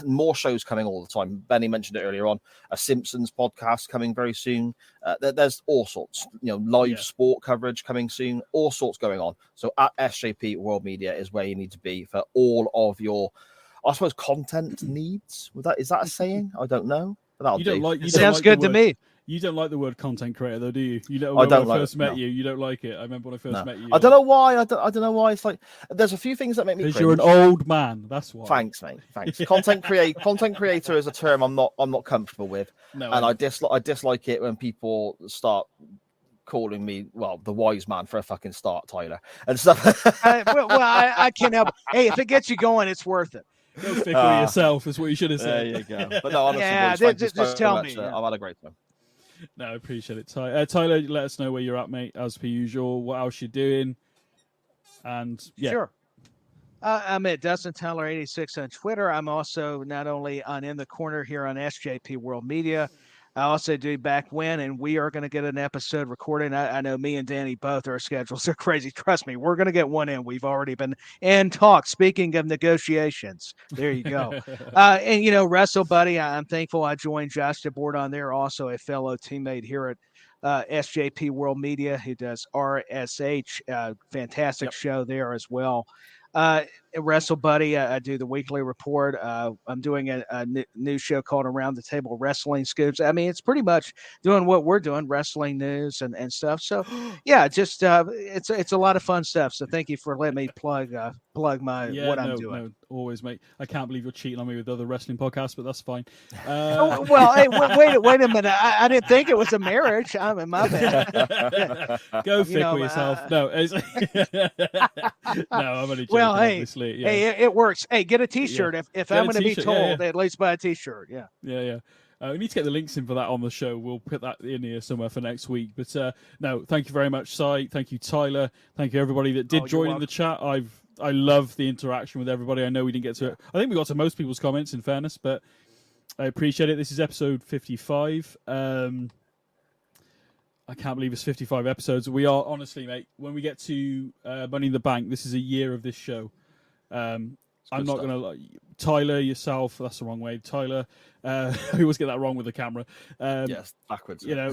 More shows coming all the time. Benny mentioned it earlier on, a Simpsons podcast coming very soon. There's all sorts, live sport coverage coming soon, all sorts going on. So at SJP World Media is where you need to be for all of your, I suppose, content needs. Is that a saying? I don't know. Sounds good to me. You don't like the word content creator, though, do you? I don't when I first met you. You don't like it. I remember when I first met you. I don't know why. I don't know why. It's like there's a few things that make me. Because you're an old man. That's why. Thanks, mate. Thanks. Content creator is a term I'm not comfortable with, and I dislike it when people start calling me, the wise man for a fucking start, Tyler, and stuff. I can't help. Hey, if it gets you going, it's worth it. Go fickle yourself is what you should have said. There you go. But no, honestly, just tell me. I've had a great time. No, I appreciate it. Tyler, let us know where you're at, mate, as per usual, what else you're doing. And Sure. I'm at Dustin Tyler 86 on Twitter. I'm also not only on In the Corner here on SJP World Media, I also do Back When, and we are going to get an episode recorded. I know me and Danny both, our schedules are crazy. Trust me, we're going to get one in. We've already been in talks. Speaking of negotiations, there you go. And, Wrestle Buddy, I'm thankful I joined Josh DeBoard on there, also a fellow teammate here at SJP World Media who does RSH. Fantastic show there as well. Wrestle Buddy. I do the weekly report. I'm doing a new show called Around the Table Wrestling Scoops. I mean, it's pretty much doing what we're doing, wrestling news and stuff. So, yeah, just it's a lot of fun stuff. So, thank you for letting me plug my what I'm doing. No, always, mate. I can't believe you're cheating on me with other wrestling podcasts, but that's fine. Well, hey, wait a minute. I didn't think it was a marriage. I'm in my bad. Go thick with yourself. No, no, I'm only joking. Well, hey, obviously. Yeah. Hey, it works. Hey, get a T-shirt if I'm going to be told. At least buy a T-shirt. Yeah. Yeah. We need to get the links in for that on the show. We'll put that in here somewhere for next week. But no, thank you very much, Si. Thank you, Tyler. Thank you, everybody that did join in the chat. I love the interaction with everybody. I know we didn't get to it. I think we got to most people's comments, in fairness, but I appreciate it. This is episode 55. I can't believe it's 55 episodes. We are, honestly, mate, when we get to Money in the Bank, this is a year of this show. I'm not going to lie. Tyler, yourself, that's the wrong way. Tyler, I always get that wrong with the camera. Yes, backwards. You know,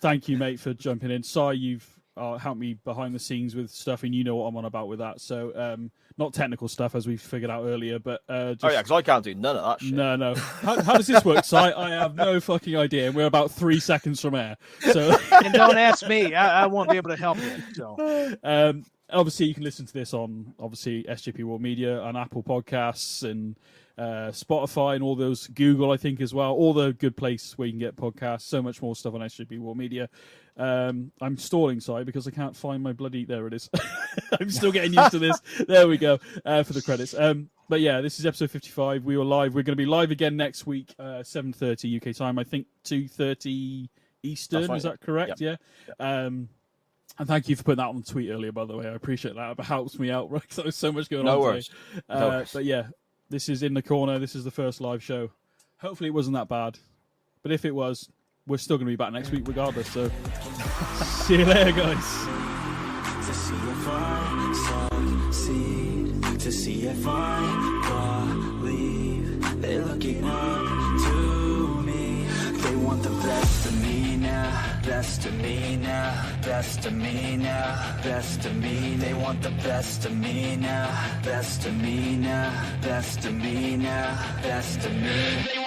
thank you, mate, for jumping in. Si, you've helped me behind the scenes with stuff, and you know what I'm on about with that. So, not technical stuff, as we figured out earlier, but just... Oh, yeah, because I can't do none of that shit. No. How does this work, Si? I have no fucking idea, and we're about 3 seconds from air. So, and don't ask me. I won't be able to help you. So. Obviously, you can listen to this on SJP World Media, on Apple Podcasts, and Spotify, and all those, Google, I think, as well. All the good places where you can get podcasts. So much more stuff on SJP World Media. I'm stalling, Si, because I can't find my bloody... There it is. I'm still getting used to this. There we go, for the credits. But yeah, this is episode 55. We were live. We're going to be live again next week, 7:30 UK time. I think 2:30 Eastern. Is that correct? Yep. Yeah. And thank you for putting that on the tweet earlier, by the way. I appreciate that. It helps me out, right? Because there's so much going on worries. today. No worries. But yeah, this is In the Corner. This is the first live show. Hopefully it wasn't that bad. But if it was, we're still going to be back next week regardless. So see you later, guys. To see if I succeed, to see if I believe, they're looking up to me. They want the best of me now, best of me now, best of me now, best of me. They want the best of me now, best of me now, best of me now, best of me.